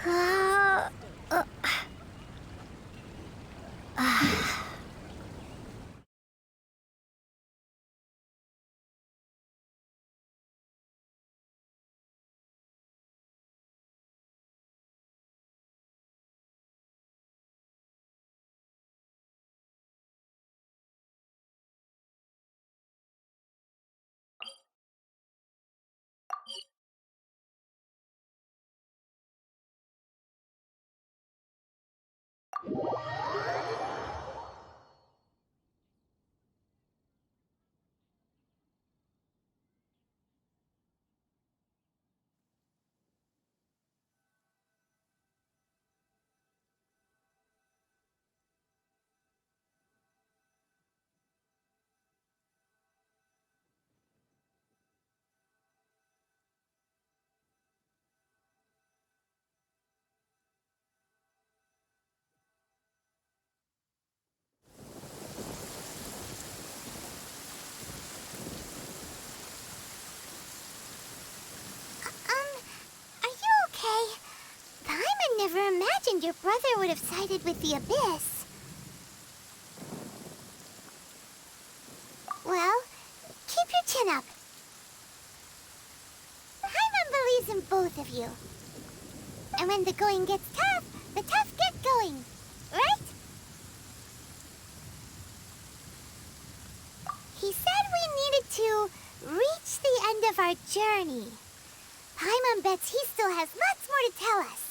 Uh, uh, are you okay? Paimon never imagined your brother would have sided with the Abyss. Well, keep your chin up. Paimon believes in both of you. And when the going gets tough, the tough get going. Right? He said we needed to reach the end of our journey. Paimon bets he still has lots more to tell us.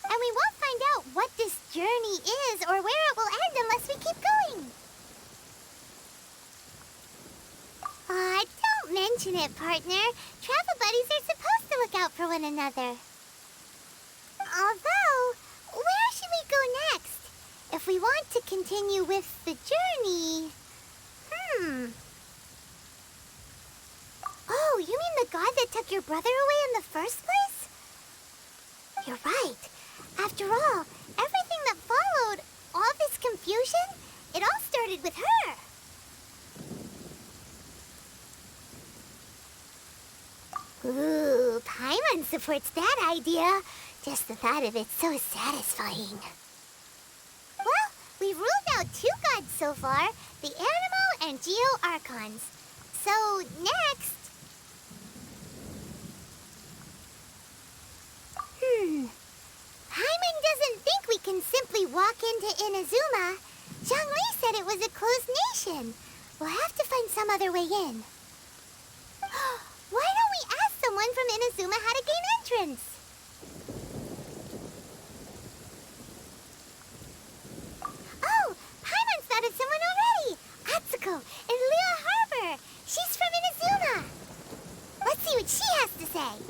And we won't find out what this journey is or where it will end unless we keep going. Aw, don't mention it, partner. Travel buddies are supposed to look out for one another. Although, where should we go next? If we want to continue with the journey... Oh, you mean the god that took your brother away in the first place? You're right. After all, everything that followed, all this confusion, it all started with her. Ooh, Paimon supports that idea. Just the thought of it's so satisfying. Well, we've ruled out 2 gods so far, the Animo and Geo Archons. So, next... Paimon doesn't think we can simply walk into Inazuma. Zhongli said it was a closed nation. We'll have to find some other way in. Why don't we ask someone from Inazuma how to gain entrance? Oh, Paimon's thought of someone already! Atsuko in Liyue Harbor! She's from Inazuma! Let's see what she has to say.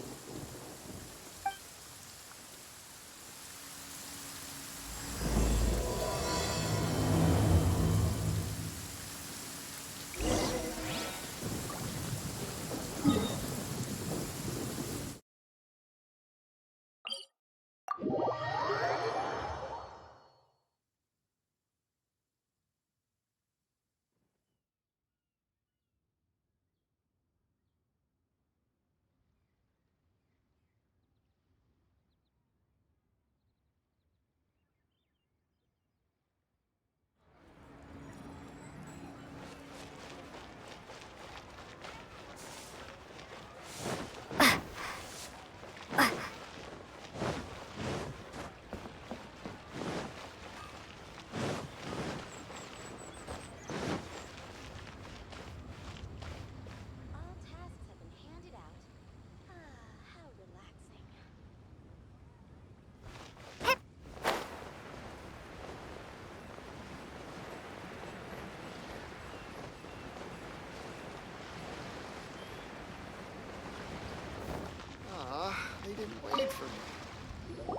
They didn't wait for me.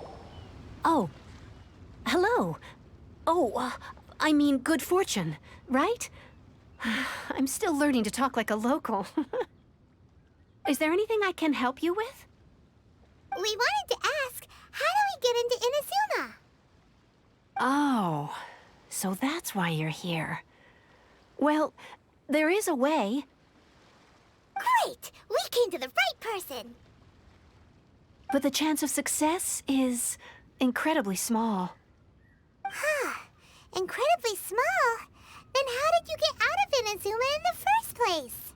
Oh. Hello. Oh, I mean good fortune, right? I'm still learning to talk like a local. Is there anything I can help you with? We wanted to ask, how do we get into Inazuma? Oh, so that's why you're here. Well, there is a way. Great! We came to the right person! but the chance of success is incredibly small. Incredibly small? Then how did you get out of Inazuma in the first place?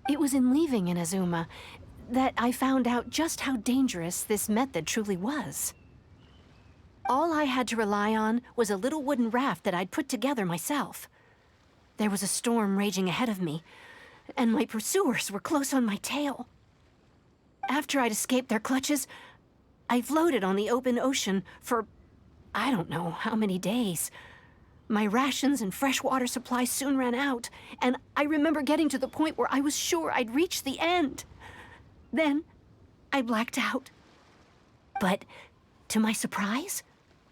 It was in leaving Inazuma that I found out just how dangerous this method truly was. All I had to rely on was a little wooden raft that I'd put together myself. There was a storm raging ahead of me, and my pursuers were close on my tail. After I'd escaped their clutches, I floated on the open ocean for I don't know how many days. My rations and fresh water supplies soon ran out, and I remember getting to the point where I was sure I'd reached the end. Then, I blacked out. But, to my surprise,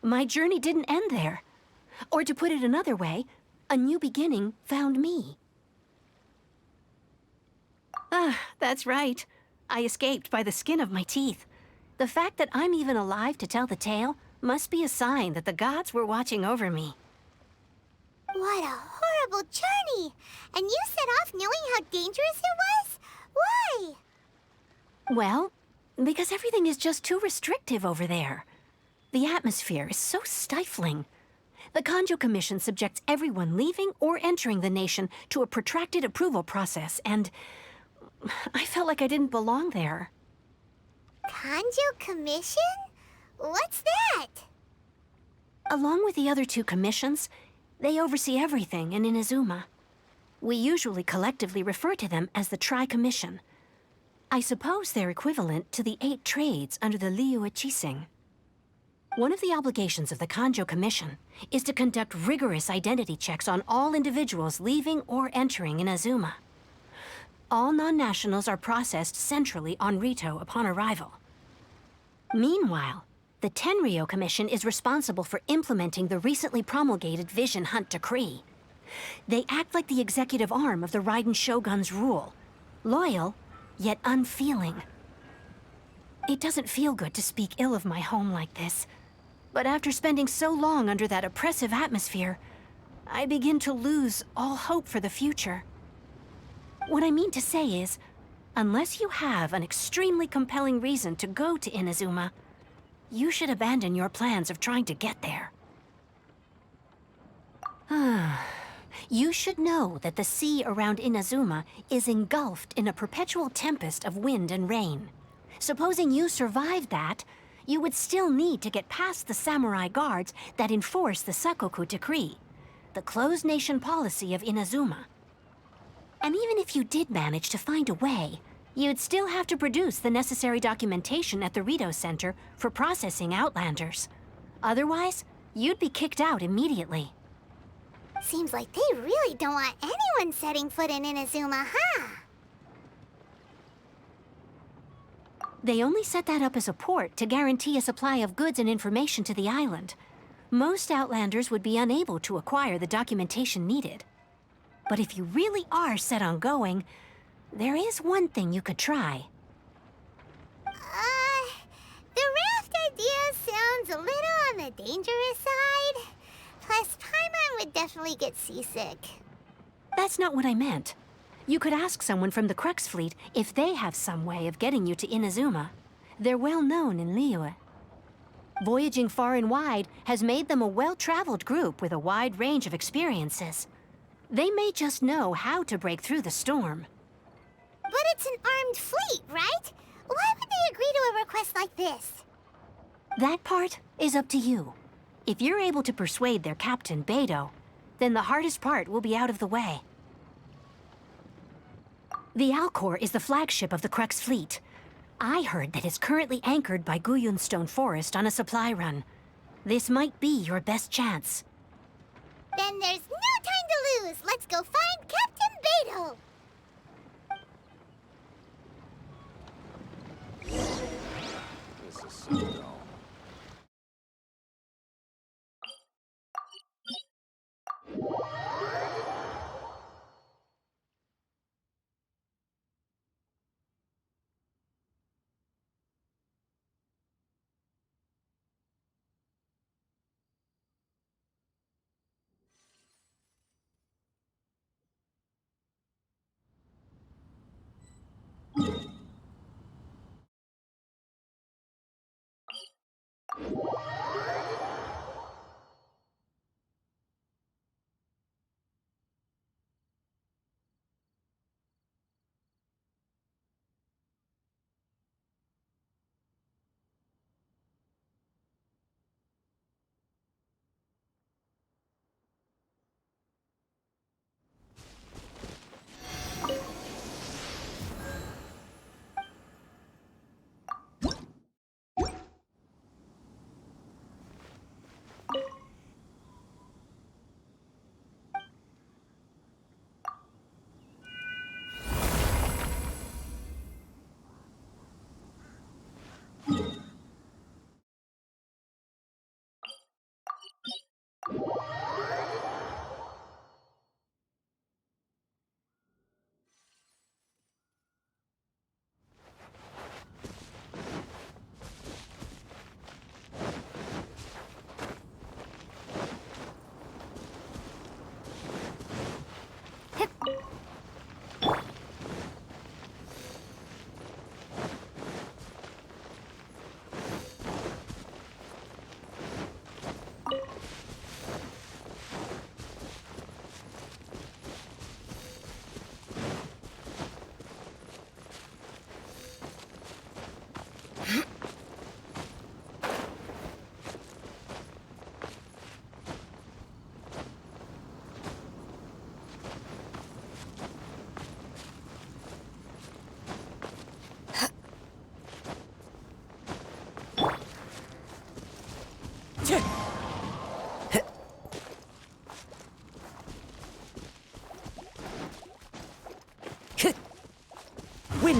my journey didn't end there. Or to put it another way, a new beginning found me. That's right. I escaped by the skin of my teeth. The fact that I'm even alive to tell the tale must be a sign that the gods were watching over me. What a horrible journey! And you set off knowing how dangerous it was? Why? Well, because everything is just too restrictive over there. The atmosphere is so stifling. The Kanjo Commission subjects everyone leaving or entering the nation to a protracted approval process, and I felt like I didn't belong there. Kanjo Commission? What's that? Along with the other two commissions, they oversee everything in Inazuma. We usually collectively refer to them as the Tri-Commission. I suppose they're equivalent to the 8 trades under the Liyue Chising. One of the obligations of the Kanjo Commission is to conduct rigorous identity checks on all individuals leaving or entering Inazuma. All non-nationals are processed centrally on Rito upon arrival. Meanwhile, the Tenryo Commission is responsible for implementing the recently promulgated Vision Hunt Decree. They act like the executive arm of the Raiden Shogun's rule, loyal, yet unfeeling. It doesn't feel good to speak ill of my home like this, but after spending so long under that oppressive atmosphere, I begin to lose all hope for the future. What I mean to say is, unless you have an extremely compelling reason to go to Inazuma, you should abandon your plans of trying to get there. You should know that the sea around Inazuma is engulfed in a perpetual tempest of wind and rain. Supposing you survived that, you would still need to get past the samurai guards that enforce the Sakoku Decree, the closed nation policy of Inazuma. And even if you did manage to find a way, you'd still have to produce the necessary documentation at the Rito Center for processing Outlanders. Otherwise, you'd be kicked out immediately. Seems like they really don't want anyone setting foot in Inazuma, huh? They only set that up as a port to guarantee a supply of goods and information to the island. Most Outlanders would be unable to acquire the documentation needed. But if you really are set on going, there is one thing you could try. The raft idea sounds a little on the dangerous side. Plus, Paimon would definitely get seasick. That's not what I meant. You could ask someone from the Crux Fleet if they have some way of getting you to Inazuma. They're well known in Liyue. Voyaging far and wide has made them a well-traveled group with a wide range of experiences. They may just know how to break through the storm. But it's an armed fleet, right? Why would they agree to a request like this? That part is up to you. If you're able to persuade their captain, Beidou, then the hardest part will be out of the way. The Alcor is the flagship of the Crux Fleet. I heard that it's currently anchored by Guyunstone Forest on a supply run. This might be your best chance. Then there's no time to lose. Let's go find Captain Beidou. This is so dull.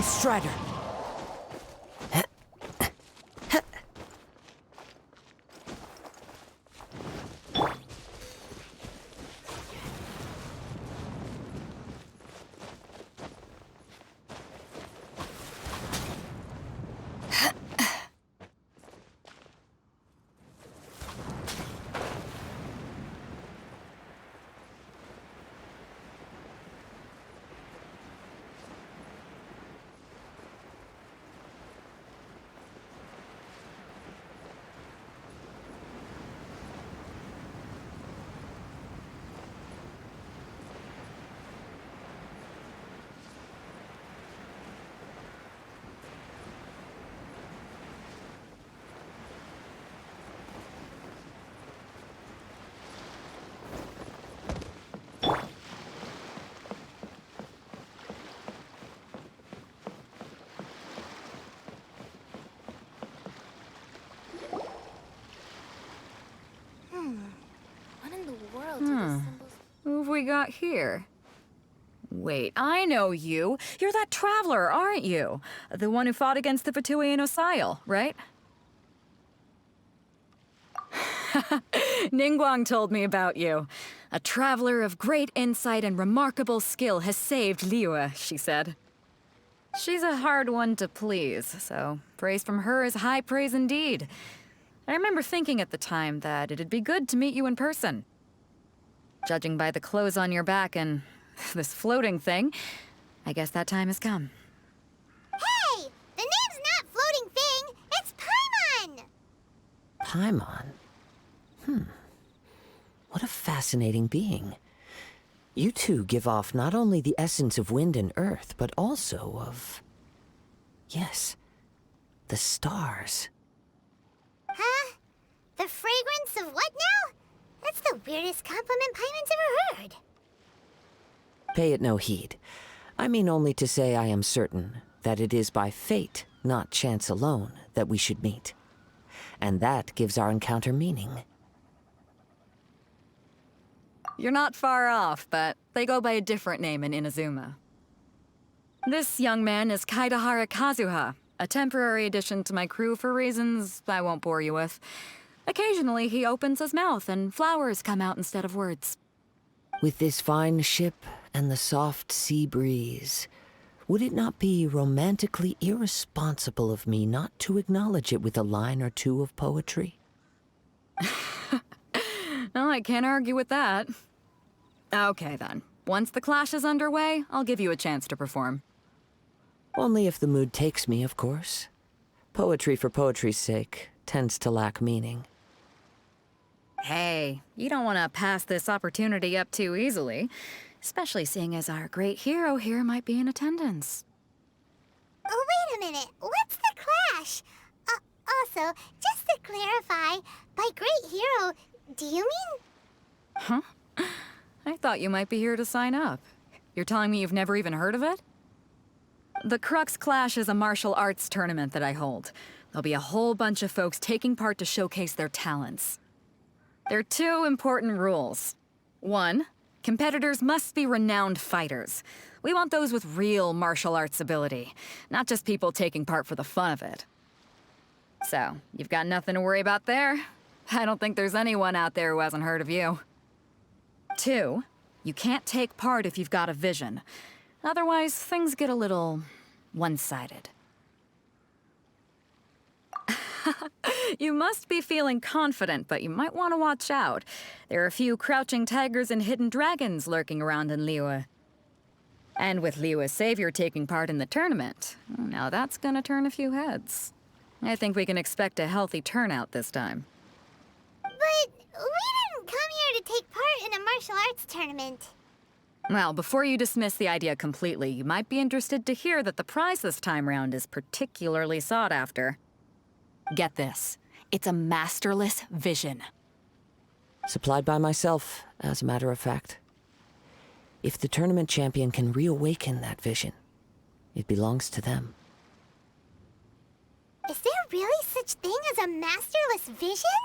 Lightning Strider! What in the world do these symbols... Who have we got here? Wait, I know you. You're that traveler, aren't you? The one who fought against the Fatui and Osile, right? Ningguang told me about you. A traveler of great insight and remarkable skill has saved Liyue, she said. She's a hard one to please, so praise from her is high praise indeed. I remember thinking at the time that it'd be good to meet you in person. Judging by the clothes on your back and this floating thing, I guess that time has come. Hey! The name's not Floating Thing, it's Paimon! Paimon? What a fascinating being. You two give off not only the essence of wind and earth, but also of... yes, the stars. Huh? The fragrance of what now? That's the weirdest compliment Paimon's ever heard. Pay it no heed. I mean only to say I am certain that it is by fate, not chance alone, that we should meet. And that gives our encounter meaning. You're not far off, but they go by a different name in Inazuma. This young man is Kaidahara Kazuha, a temporary addition to my crew for reasons I won't bore you with. Occasionally, he opens his mouth and flowers come out instead of words. With this fine ship and the soft sea breeze, would it not be romantically irresponsible of me not to acknowledge it with a line or two of poetry? No, I can't argue with that. Okay, then. Once the clash is underway, I'll give you a chance to perform. Only if the mood takes me, of course. Poetry for poetry's sake tends to lack meaning. Hey, you don't want to pass this opportunity up too easily, especially seeing as our great hero here might be in attendance. Oh, wait a minute. What's the clash? Also, just to clarify, by great hero, do you mean... Huh? I thought you might be here to sign up. You're telling me you've never even heard of it? The Crux Clash is a martial arts tournament that I hold. There'll be a whole bunch of folks taking part to showcase their talents. There are two important rules. One, competitors must be renowned fighters. We want those with real martial arts ability, not just people taking part for the fun of it. So, you've got nothing to worry about there. I don't think there's anyone out there who hasn't heard of you. Two, you can't take part if you've got a vision. Otherwise, things get a little one-sided. You must be feeling confident, but you might want to watch out. There are a few crouching tigers and hidden dragons lurking around in Liyue. And with Liyue's savior taking part in the tournament, now that's gonna turn a few heads. I think we can expect a healthy turnout this time. But we didn't come here to take part in a martial arts tournament. Well, before you dismiss the idea completely, you might be interested to hear that the prize this time round is particularly sought after. Get this. It's a masterless vision. Supplied by myself, as a matter of fact. If the tournament champion can reawaken that vision, it belongs to them. Is there really such thing as a masterless vision?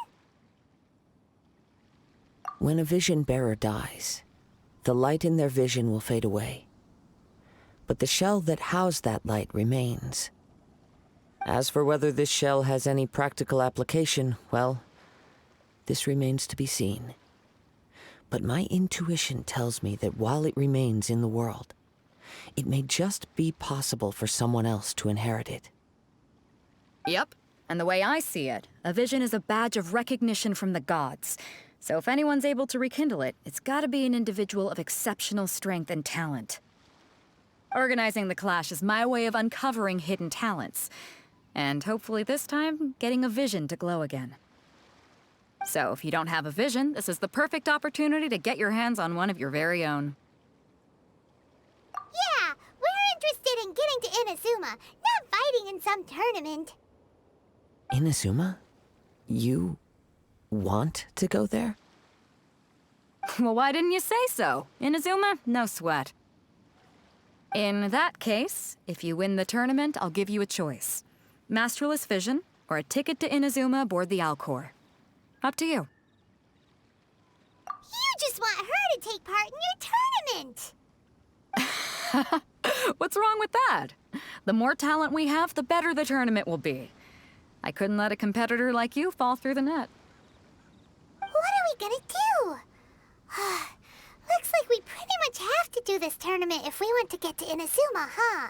When a vision bearer dies, the light in their vision will fade away. but the shell that housed that light remains. As for whether this shell has any practical application, well, this remains to be seen. But my intuition tells me that while it remains in the world, it may just be possible for someone else to inherit it. Yep. And the way I see it, a vision is a badge of recognition from the gods. So if anyone's able to rekindle it, it's gotta be an individual of exceptional strength and talent. Organizing the clash is my way of uncovering hidden talents. And hopefully this time, getting a vision to glow again. So if you don't have a vision, this is the perfect opportunity to get your hands on one of your very own. Yeah, we're interested in getting to Inazuma, not fighting in some tournament. Inazuma? You want to go there? Well, why didn't you say so? Inazuma? No sweat. In that case, if you win the tournament, I'll give you a choice. Masterless Vision, or a ticket to Inazuma aboard the Alcor. Up to you. You just want her to take part in your tournament! What's wrong with that? The more talent we have, the better the tournament will be. I couldn't let a competitor like you fall through the net. What are we gonna do? Looks like we pretty much have to do this tournament if we want to get to Inazuma, huh?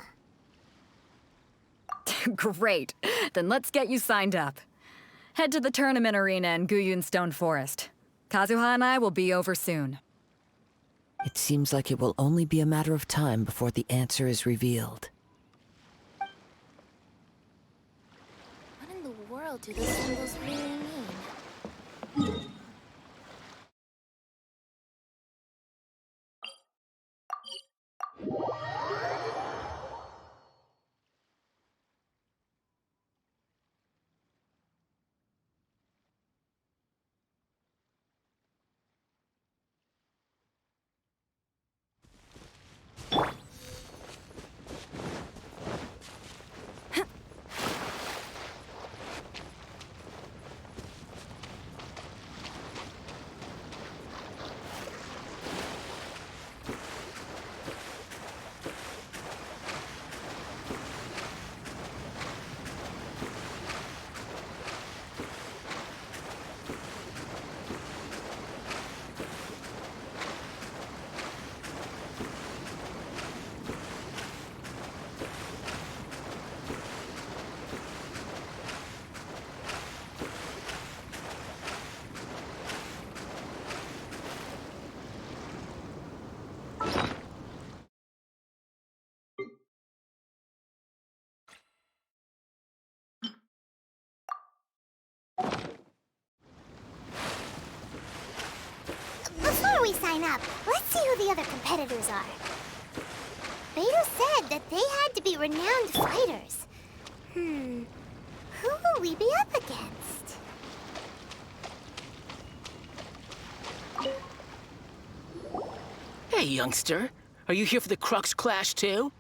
Great. Then let's get you signed up. Head to the tournament arena in Guyun Stone Forest. Kazuha and I will be over soon. It seems like it will only be a matter of time before the answer is revealed. What in the world do those symbols really mean? Before we sign up, let's see who the other competitors are. Beidou said that they had to be renowned fighters. Who will we be up against? Hey, youngster. Are you here for the Crux Clash, too?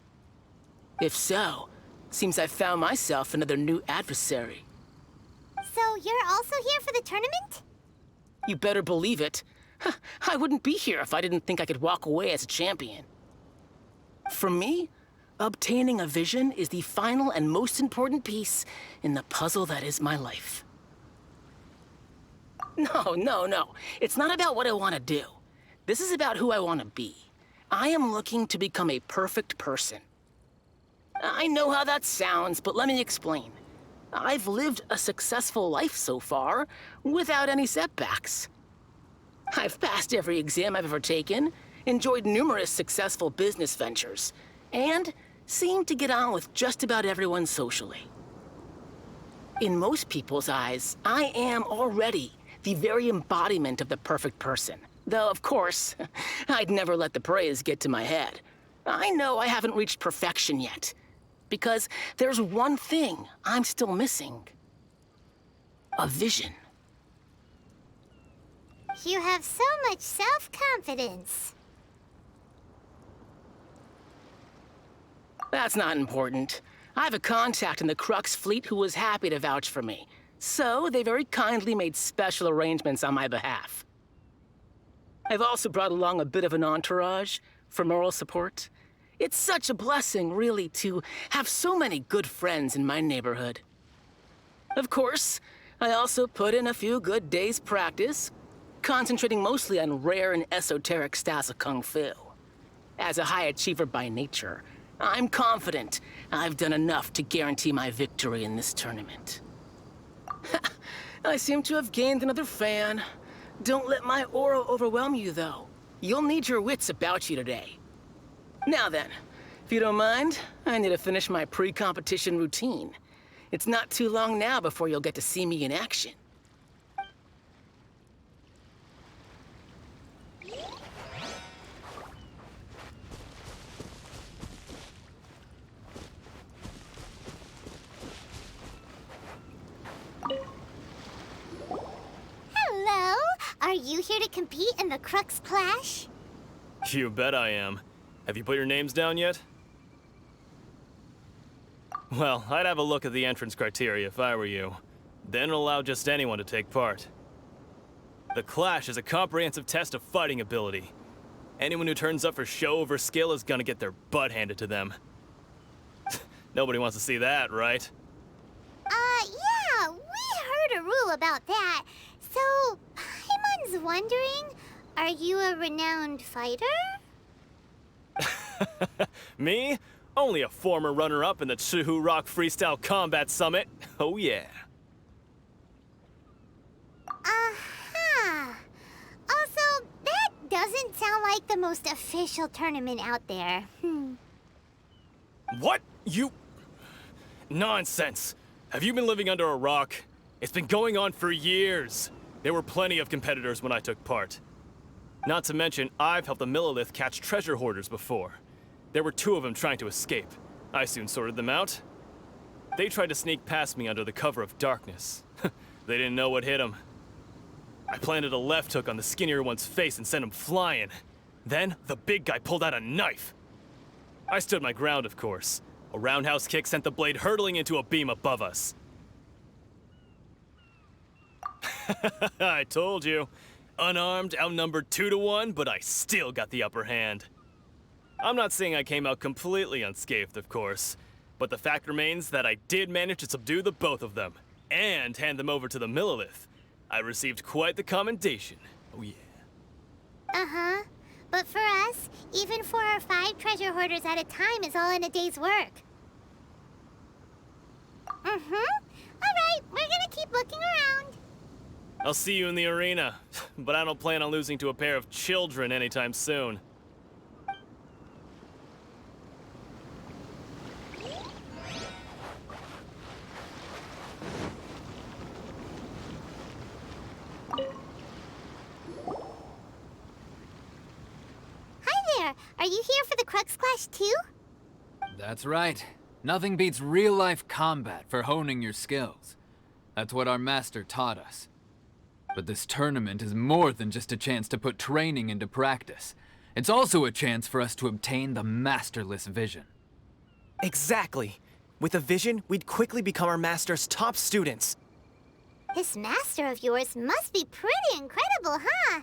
If so, seems I've found myself another new adversary. So you're also here for the tournament? You better believe it. I wouldn't be here if I didn't think I could walk away as a champion. For me, obtaining a vision is the final and most important piece in the puzzle that is my life. No. It's not about what I want to do. This is about who I want to be. I am looking to become a perfect person. I know how that sounds, but let me explain. I've lived a successful life so far, without any setbacks. I've passed every exam I've ever taken, enjoyed numerous successful business ventures, and seemed to get on with just about everyone socially. In most people's eyes, I am already the very embodiment of the perfect person. Though, of course, I'd never let the praise get to my head. I know I haven't reached perfection yet, because there's one thing I'm still missing. A vision. You have so much self-confidence. That's not important. I have a contact in the Crux fleet who was happy to vouch for me. So they very kindly made special arrangements on my behalf. I've also brought along a bit of an entourage for moral support. It's such a blessing, really, to have so many good friends in my neighborhood. Of course, I also put in a few good days' practice, concentrating mostly on rare and esoteric styles of Kung Fu. As a high achiever by nature, I'm confident I've done enough to guarantee my victory in this tournament. I seem to have gained another fan. Don't let my aura overwhelm you, though. You'll need your wits about you today. Now then, if you don't mind, I need to finish my pre-competition routine. It's not too long now before you'll get to see me in action. Hello? Are you here to compete in the Crux Clash? You bet I am. Have you put your names down yet? Well, I'd have a look at the entrance criteria if I were you. Then allow just anyone to take part. The Clash is a comprehensive test of fighting ability. Anyone who turns up for show over skill is gonna get their butt handed to them. Nobody wants to see that, right? Yeah, we heard a rule about that. So, Paimon's wondering, are you a renowned fighter? Me? Only a former runner-up in the Chihu Rock Freestyle Combat Summit. Oh yeah. Uh-huh. Also, that doesn't sound like the most official tournament out there. What? You... Nonsense. Have you been living under a rock? It's been going on for years. There were plenty of competitors when I took part. Not to mention, I've helped the Millilith catch treasure hoarders before. There were 2 of them trying to escape. I soon sorted them out. They tried to sneak past me under the cover of darkness. They didn't know what hit them. I planted a left hook on the skinnier one's face and sent him flying. Then, the big guy pulled out a knife. I stood my ground, of course. A roundhouse kick sent the blade hurtling into a beam above us. I told you. Unarmed, outnumbered 2 to 1, but I still got the upper hand. I'm not saying I came out completely unscathed, of course, but the fact remains that I did manage to subdue the both of them, and hand them over to the Millilith. I received quite the commendation. Oh yeah. Uh-huh. But for us, even 4 or 5 treasure hoarders at a time is all in a day's work. Alright, we're gonna keep looking around. I'll see you in the arena, but I don't plan on losing to a pair of children anytime soon. Hi there, are you here for the Crux Clash too? That's right. Nothing beats real-life combat for honing your skills. That's what our master taught us. But this tournament is more than just a chance to put training into practice. It's also a chance for us to obtain the masterless vision. Exactly. With a vision, we'd quickly become our master's top students. This master of yours must be pretty incredible, huh?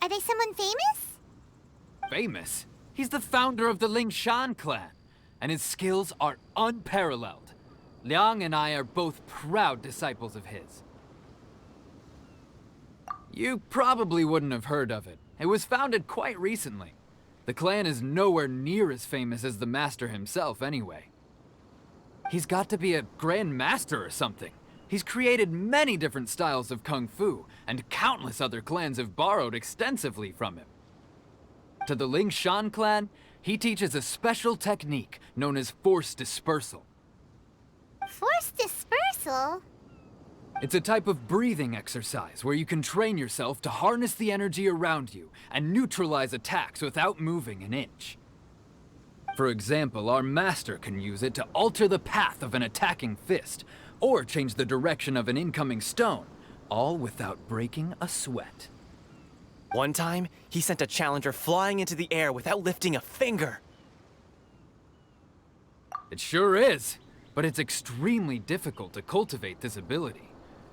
Are they someone famous? Famous? He's the founder of the Lingshan clan, and his skills are unparalleled. Liang and I are both proud disciples of his. You probably wouldn't have heard of it. It was founded quite recently. The clan is nowhere near as famous as the master himself, anyway. He's got to be a grand master or something. He's created many different styles of kung fu, and countless other clans have borrowed extensively from him. To the Lingshan clan, he teaches a special technique known as force dispersal. Force dispersal? It's a type of breathing exercise where you can train yourself to harness the energy around you and neutralize attacks without moving an inch. For example, our master can use it to alter the path of an attacking fist, or change the direction of an incoming stone, all without breaking a sweat. One time, he sent a challenger flying into the air without lifting a finger. It sure is, but it's extremely difficult to cultivate this ability.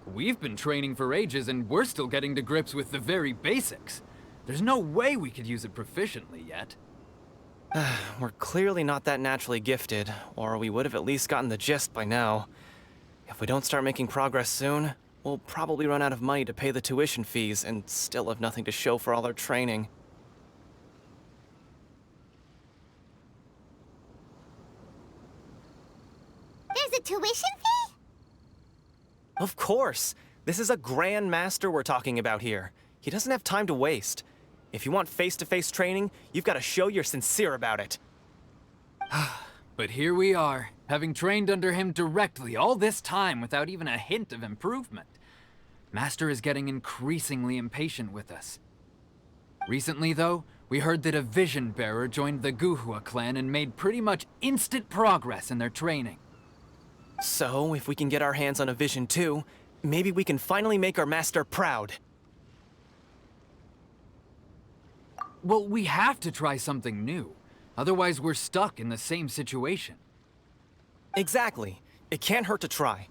We've been training for ages and we're still getting to grips with the very basics. There's no way we could use it proficiently yet. We're clearly not that naturally gifted, or we would have at least gotten the gist by now. If we don't start making progress soon, we'll probably run out of money to pay the tuition fees and still have nothing to show for all our training. There's a tuition fee? Of course! This is a Grand Master we're talking about here. He doesn't have time to waste. If you want face-to-face training, you've got to show you're sincere about it. But here we are, having trained under him directly all this time without even a hint of improvement. Master is getting increasingly impatient with us. Recently, though, we heard that a Vision Bearer joined the Guhua clan and made pretty much instant progress in their training. So, if we can get our hands on a Vision too, maybe we can finally make our master proud. Well, we have to try something new. Otherwise, we're stuck in the same situation. Exactly. It can't hurt to try.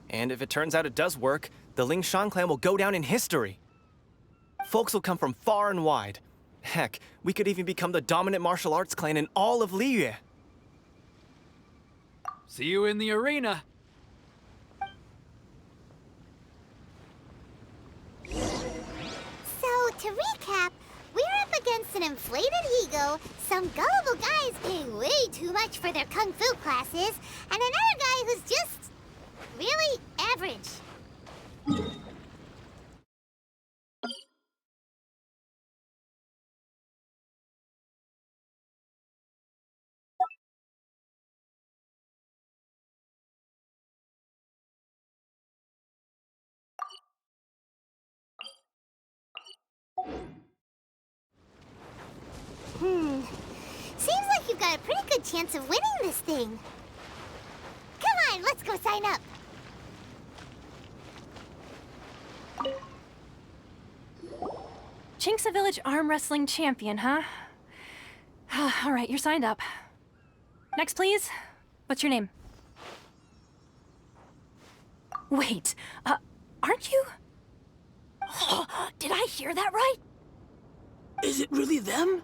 And if it turns out it does work, the Lingshan clan will go down in history. Folks will come from far and wide. Heck, we could even become the dominant martial arts clan in all of Liyue. See you in the arena. So, to recap, we're up against an inflated ego, some gullible guys paying way too much for their kung fu classes, and another guy who's just really average. Seems like you've got a pretty good chance of winning this thing. Come on, let's go sign up. Chinksa Village arm wrestling champion, huh? All right, you're signed up. Next, please. What's your name? Wait, aren't you? Did I hear that right? Is it really them?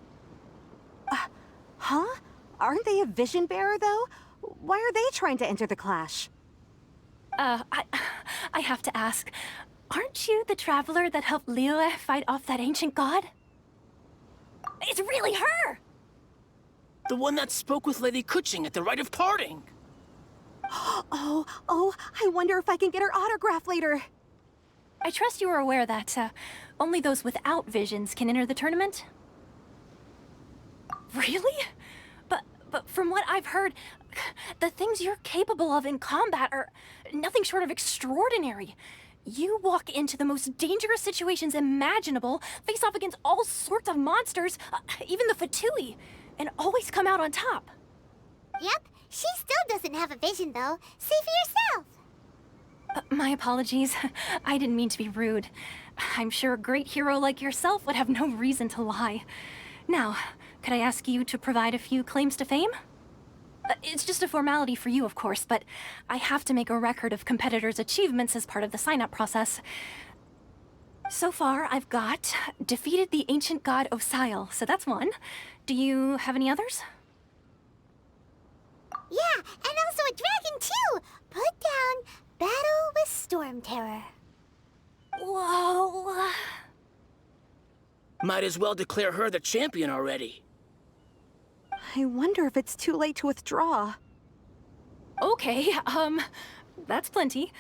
Huh? Aren't they a vision bearer, though? Why are they trying to enter the clash? I have to ask, aren't you the traveler that helped Liyue fight off that ancient god? It's really her! The one that spoke with Lady Kuching at the rite of parting. Oh, I wonder if I can get her autograph later. I trust you are aware that only those without visions can enter the tournament? Really? But from what I've heard, the things you're capable of in combat are nothing short of extraordinary. You walk into the most dangerous situations imaginable, face off against all sorts of monsters, even the Fatui, and always come out on top. Yep, she still doesn't have a vision, though. See for yourself. My apologies. I didn't mean to be rude. I'm sure a great hero like yourself would have no reason to lie. Now, could I ask you to provide a few claims to fame? It's just a formality for you, of course, but I have to make a record of competitors' achievements as part of the sign-up process. So far, I've got defeated the ancient god Osail, so that's one. Do you have any others? Yeah, and also a dragon, too! Put down Battle with Storm Terror. Whoa. Might as well declare her the champion already. I wonder if it's too late to withdraw. Okay, that's plenty.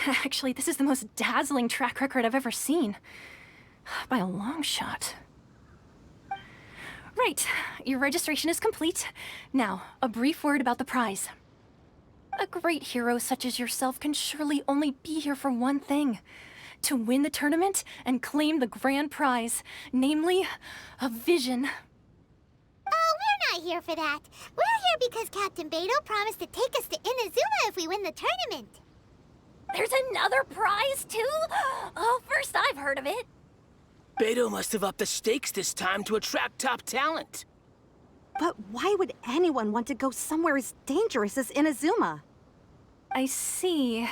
Actually, this is the most dazzling track record I've ever seen. By a long shot. Right, your registration is complete. Now, a brief word about the prize. A great hero such as yourself can surely only be here for one thing. To win the tournament and claim the grand prize, namely, a vision. Oh, we're not here for that. We're here because Captain Beidou promised to take us to Inazuma if we win the tournament. There's another prize, too? Oh, first I've heard of it. Beidou must have upped the stakes this time to attract top talent. But why would anyone want to go somewhere as dangerous as Inazuma? I see.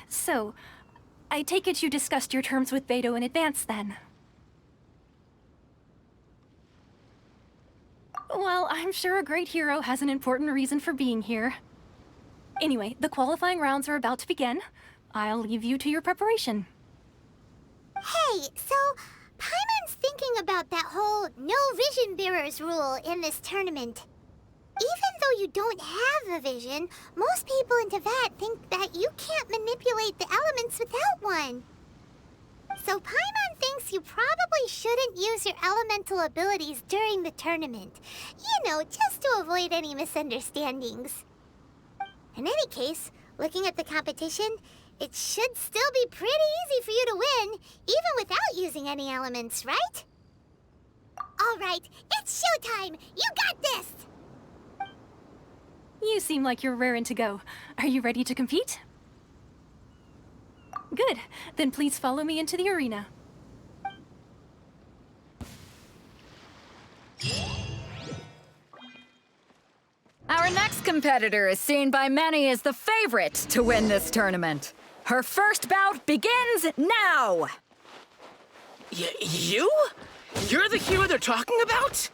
So, I take it you discussed your terms with Beidou in advance, then? Well, I'm sure a great hero has an important reason for being here. Anyway, the qualifying rounds are about to begin. I'll leave you to your preparation. Hey, so Paimon's thinking about that whole no vision bearers rule in this tournament. Even though you don't have a vision, most people in Teyvat think that you can't manipulate the elements without one. So Paimon thinks you probably shouldn't use your elemental abilities during the tournament. You know, just to avoid any misunderstandings. In any case, looking at the competition, it should still be pretty easy for you to win, even without using any elements, right? All right, it's showtime! You got this! You seem like you're raring to go. Are you ready to compete? Good. Then please follow me into the arena. Our next competitor is seen by many as the favorite to win this tournament. Her first bout begins now! You? You're the hero they're talking about?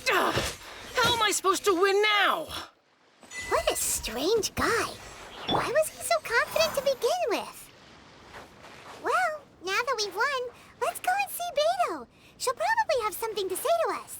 How am I supposed to win now? What a strange guy. Why was he so confident to begin with? Well, now that we've won, let's go and see Beto. She'll probably have something to say to us.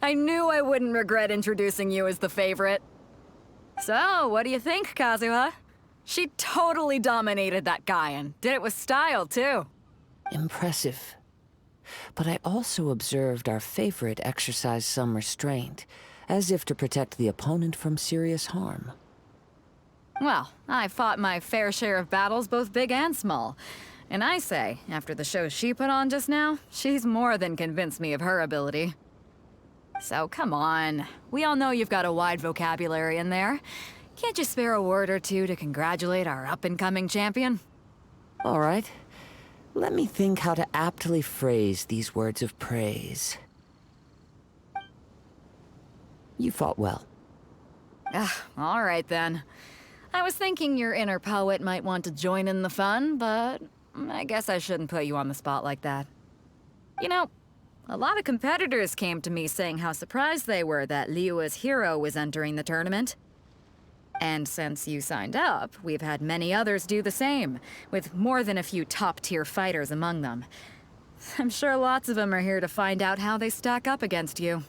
I knew I wouldn't regret introducing you as the favorite. So, what do you think, Kazuha? She totally dominated that guy and did it with style, too. Impressive. But I also observed our favorite exercise some restraint, as if to protect the opponent from serious harm. Well, I fought my fair share of battles, both big and small. And I say, after the show she put on just now, she's more than convinced me of her ability. So come on. We all know you've got a wide vocabulary in there. Can't you spare a word or two to congratulate our up-and-coming champion? All right. Let me think how to aptly phrase these words of praise. You fought well. All right then. I was thinking your inner poet might want to join in the fun, but I guess I shouldn't put you on the spot like that. You know, a lot of competitors came to me saying how surprised they were that Liyue's hero was entering the tournament. And since you signed up, we've had many others do the same, with more than a few top-tier fighters among them. I'm sure lots of them are here to find out how they stack up against you.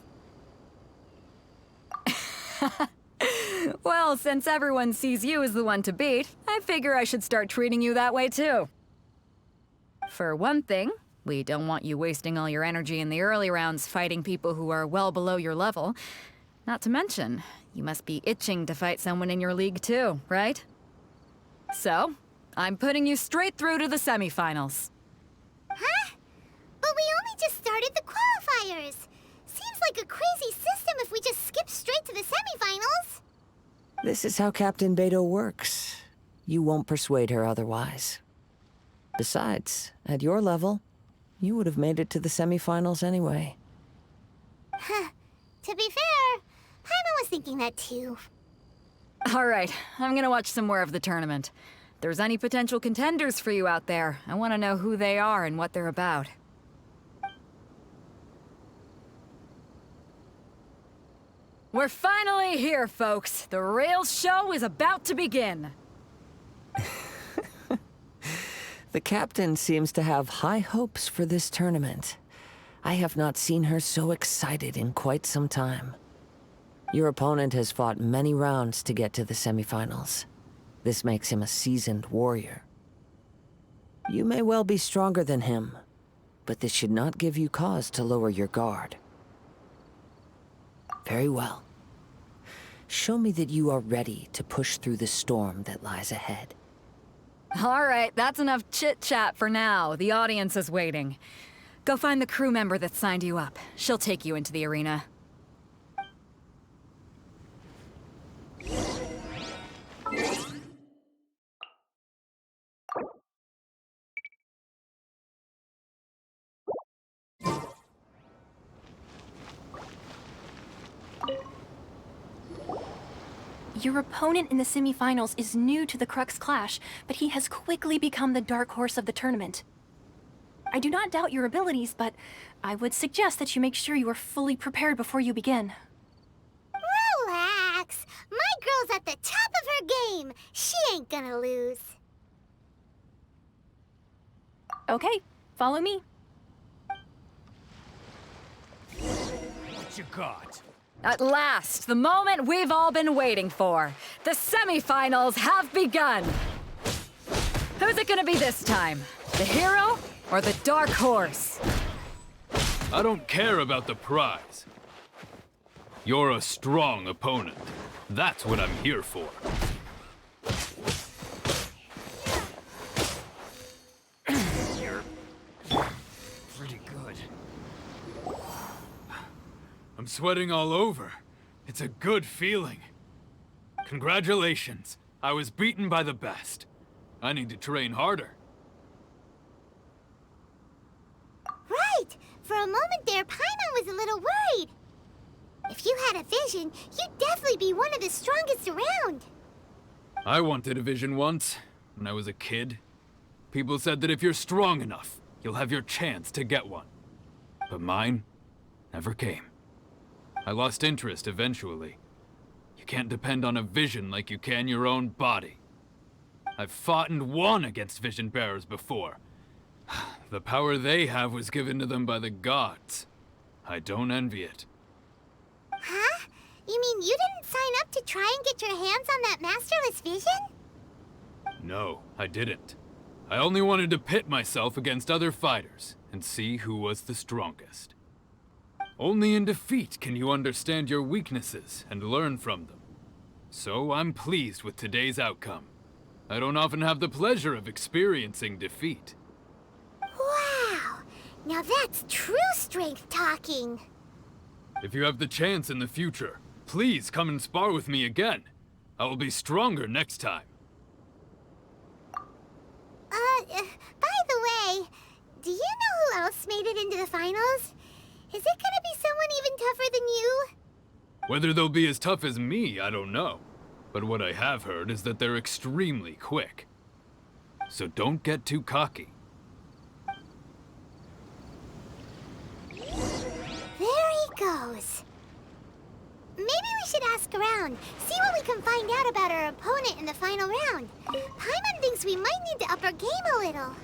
Well, since everyone sees you as the one to beat, I figure I should start treating you that way too. For one thing, we don't want you wasting all your energy in the early rounds fighting people who are well below your level. Not to mention, you must be itching to fight someone in your league too, right? So, I'm putting you straight through to the semifinals. Huh? But we only just started the qualifiers. Seems like a crazy system if we just skip straight to the semifinals. This is how Captain Beto works. You won't persuade her otherwise. Besides, at your level, you would have made it to the semifinals anyway. To be fair, Paimon was thinking that too. All right, I'm gonna watch some more of the tournament. If there's any potential contenders for you out there, I want to know who they are and what they're about. We're finally here, folks. The real show is about to begin. The captain seems to have high hopes for this tournament. I have not seen her so excited in quite some time. Your opponent has fought many rounds to get to the semifinals. This makes him a seasoned warrior. You may well be stronger than him, but this should not give you cause to lower your guard. Very well. Show me that you are ready to push through the storm that lies ahead. All right, that's enough chit-chat for now. The audience is waiting. Go find the crew member that signed you up. She'll take you into the arena. Your opponent in the semifinals is new to the Crux Clash, but he has quickly become the dark horse of the tournament. I do not doubt your abilities, but I would suggest that you make sure you are fully prepared before you begin. Relax. My girl's at the top of her game. She ain't gonna lose. Okay, follow me. What you got? At last, the moment we've all been waiting for. The semifinals have begun. Who's it gonna be this time? The hero or the dark horse? I don't care about the prize. You're a strong opponent. That's what I'm here for. You're pretty good. I'm sweating all over. It's a good feeling. Congratulations. I was beaten by the best. I need to train harder. Right. For a moment there, Paimon was a little worried. If you had a vision, you'd definitely be one of the strongest around. I wanted a vision once, when I was a kid. People said that if you're strong enough, you'll have your chance to get one. But mine never came. I lost interest eventually. You can't depend on a vision like you can your own body. I've fought and won against vision bearers before. The power they have was given to them by the gods. I don't envy it. Huh? You mean you didn't sign up to try and get your hands on that masterless vision? No, I didn't. I only wanted to pit myself against other fighters and see who was the strongest. Only in defeat can you understand your weaknesses and learn from them. So I'm pleased with today's outcome. I don't often have the pleasure of experiencing defeat. Wow! Now that's true strength talking. If you have the chance in the future, please come and spar with me again. I will be stronger next time. By the way, do you know who else made it into the finals? Is it gonna be someone even tougher than you? Whether they'll be as tough as me, I don't know. But what I have heard is that they're extremely quick. So don't get too cocky. There he goes. Maybe we should ask around, see what we can find out about our opponent in the final round. Paimon thinks we might need to up our game a little.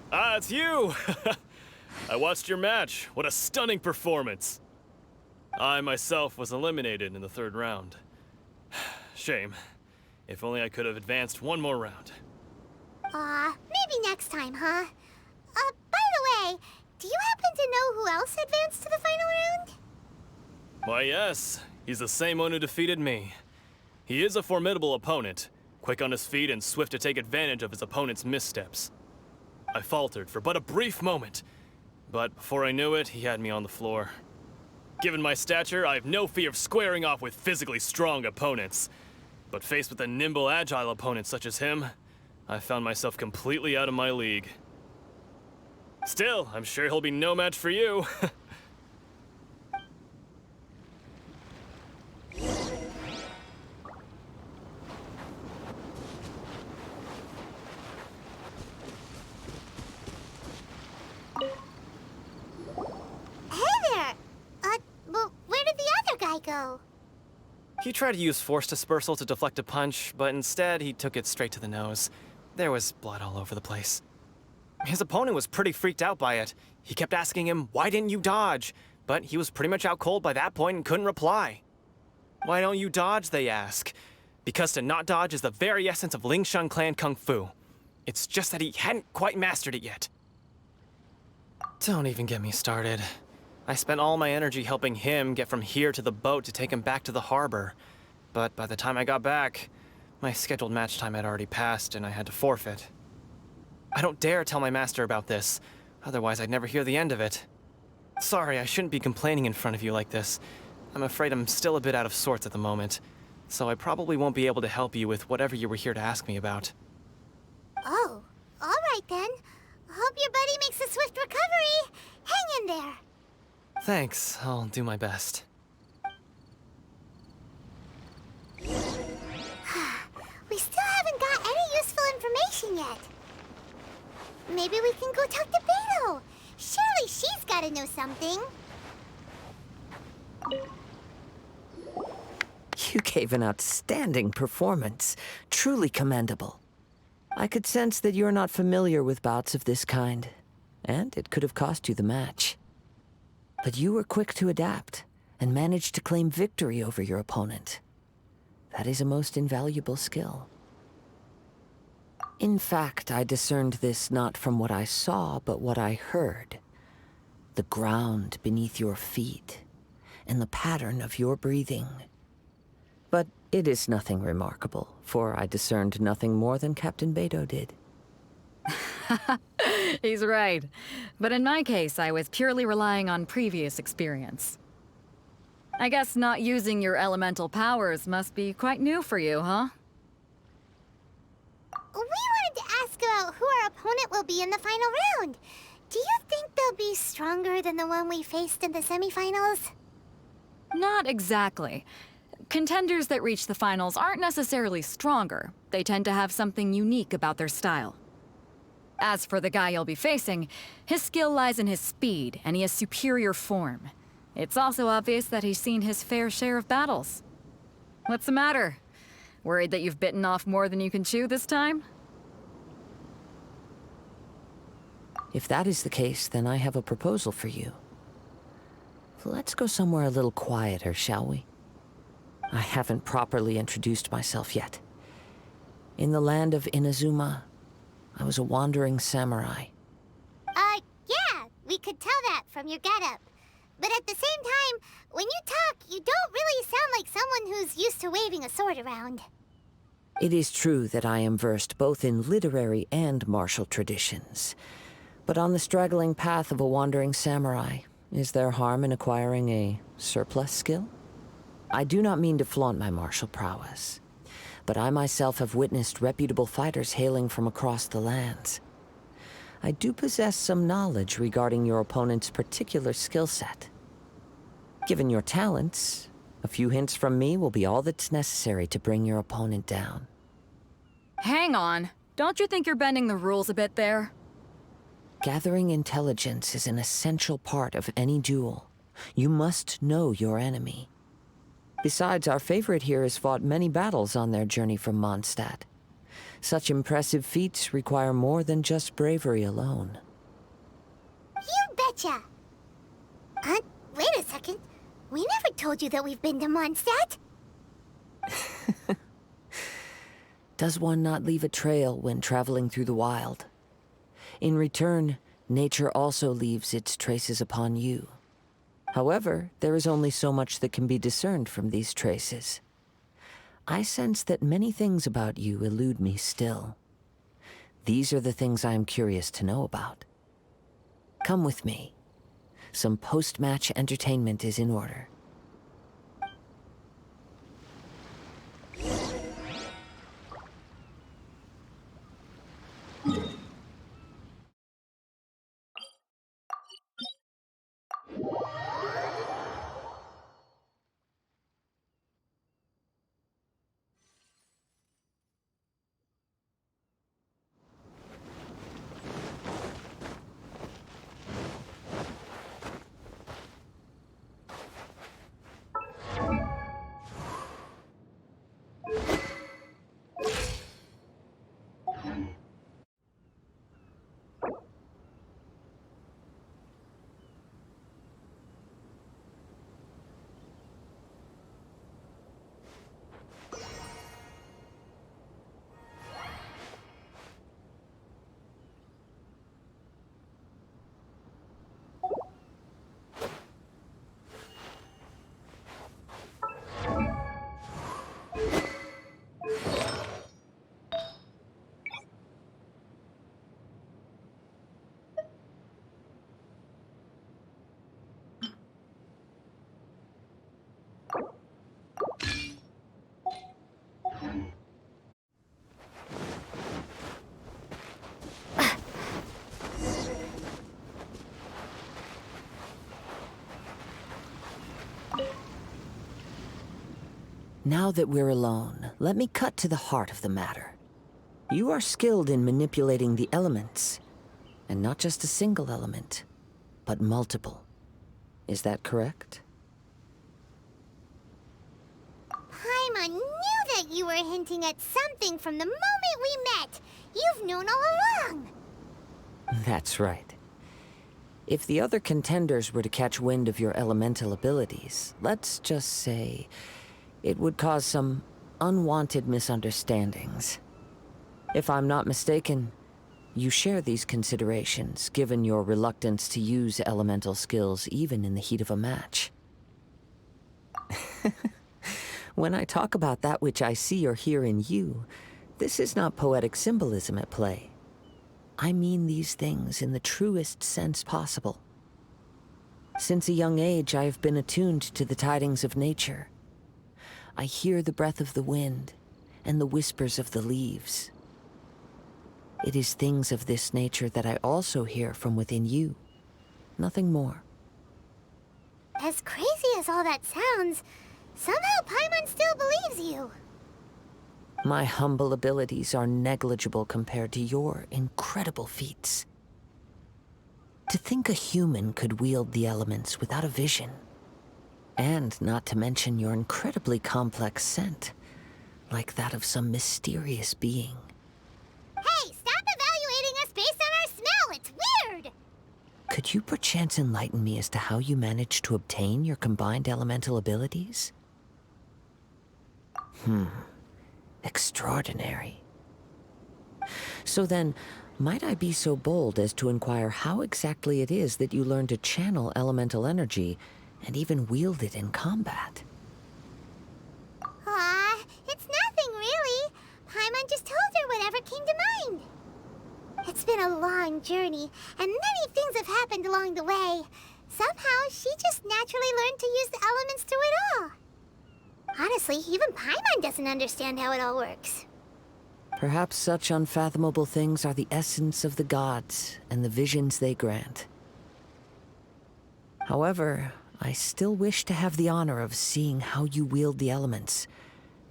Ah, it's you! I watched your match. What a stunning performance. I myself was eliminated in the third round. Shame. If only I could have advanced one more round. Maybe next time, huh? By the way, do you happen to know who else advanced to the final round? Why, yes. He's the same one who defeated me. He is a formidable opponent, quick on his feet and swift to take advantage of his opponent's missteps. I faltered for but a brief moment, but before I knew it, he had me on the floor. Given my stature, I have no fear of squaring off with physically strong opponents. But faced with a nimble, agile opponent such as him, I found myself completely out of my league. Still, I'm sure he'll be no match for you. Well, where did the other guy go? He tried to use force dispersal to deflect a punch, but instead he took it straight to the nose. There was blood all over the place. His opponent was pretty freaked out by it. He kept asking him, "Why didn't you dodge?" But he was pretty much out cold by that point and couldn't reply. "Why don't you dodge?" they ask. Because to not dodge is the very essence of Lingshan clan kung fu. It's just that he hadn't quite mastered it yet. Don't even get me started. I spent all my energy helping him get from here to the boat to take him back to the harbor. But by the time I got back, my scheduled match time had already passed and I had to forfeit. I don't dare tell my master about this, otherwise I'd never hear the end of it. Sorry, I shouldn't be complaining in front of you like this. I'm afraid I'm still a bit out of sorts at the moment, so I probably won't be able to help you with whatever you were here to ask me about. Oh, all right then. Hope your buddy makes a swift recovery. Hang in there. Thanks, I'll do my best. We still haven't got any useful information yet. Maybe we can go talk to Beto. Surely she's gotta know something. You gave an outstanding performance. Truly commendable. I could sense that you're not familiar with bouts of this kind, and it could have cost you the match. But you were quick to adapt, and managed to claim victory over your opponent. That is a most invaluable skill. In fact, I discerned this not from what I saw, but what I heard. The ground beneath your feet, and the pattern of your breathing. But it is nothing remarkable, for I discerned nothing more than Captain Beto did. He's right. But in my case, I was purely relying on previous experience. I guess not using your elemental powers must be quite new for you, huh? We wanted to ask about who our opponent will be in the final round. Do you think they'll be stronger than the one we faced in the semifinals? Not exactly. Contenders that reach the finals aren't necessarily stronger. They tend to have something unique about their style. As for the guy you'll be facing, his skill lies in his speed, and he has superior form. It's also obvious that he's seen his fair share of battles. What's the matter? Worried that you've bitten off more than you can chew this time? If that is the case, then I have a proposal for you. Let's go somewhere a little quieter, shall we? I haven't properly introduced myself yet. In the land of Inazuma, I was a wandering samurai. Yeah, we could tell that from your getup. But at the same time, when you talk, you don't really sound like someone who's used to waving a sword around. It is true that I am versed both in literary and martial traditions. But on the straggling path of a wandering samurai, is there harm in acquiring a surplus skill? I do not mean to flaunt my martial prowess, but I myself have witnessed reputable fighters hailing from across the lands. I do possess some knowledge regarding your opponent's particular skill set. Given your talents, a few hints from me will be all that's necessary to bring your opponent down. Hang on. Don't you think you're bending the rules a bit there? Gathering intelligence is an essential part of any duel. You must know your enemy. Besides, our favorite here has fought many battles on their journey from Mondstadt. Such impressive feats require more than just bravery alone. You betcha! Wait a second. We never told you that we've been to Mondstadt. Does one not leave a trail when traveling through the wild? In return, nature also leaves its traces upon you. However, there is only so much that can be discerned from these traces. I sense that many things about you elude me still. These are the things I am curious to know about. Come with me. some post-match entertainment is in order. Now that we're alone, let me cut to the heart of the matter. You are skilled in manipulating the elements, and not just a single element, but multiple. Is that correct? Paimon knew that you were hinting at something from the moment we met. You've known all along. That's right. If the other contenders were to catch wind of your elemental abilities, let's just say it would cause some unwanted misunderstandings. If I'm not mistaken, you share these considerations, given your reluctance to use elemental skills even in the heat of a match. When I talk about that which I see or hear in you, this is not poetic symbolism at play. I mean these things in the truest sense possible. Since a young age, I have been attuned to the tidings of nature. I hear the breath of the wind and the whispers of the leaves. It is things of this nature that I also hear from within you. Nothing more. As crazy as all that sounds, somehow Paimon still believes you. My humble abilities are negligible compared to your incredible feats. To think a human could wield the elements without a vision. And not to mention your incredibly complex scent, like that of some mysterious being. Hey, stop evaluating us based on our smell! It's weird! Could you perchance enlighten me as to how you managed to obtain your combined elemental abilities? Extraordinary. So then, might I be so bold as to inquire how exactly it is that you learned to channel elemental energy and even wield it in combat? Aw, it's nothing really. Paimon just told her whatever came to mind. It's been a long journey, and many things have happened along the way. Somehow, she just naturally learned to use the elements through it all. Honestly, even Paimon doesn't understand how it all works. Perhaps such unfathomable things are the essence of the gods and the visions they grant. However, I still wish to have the honor of seeing how you wield the elements.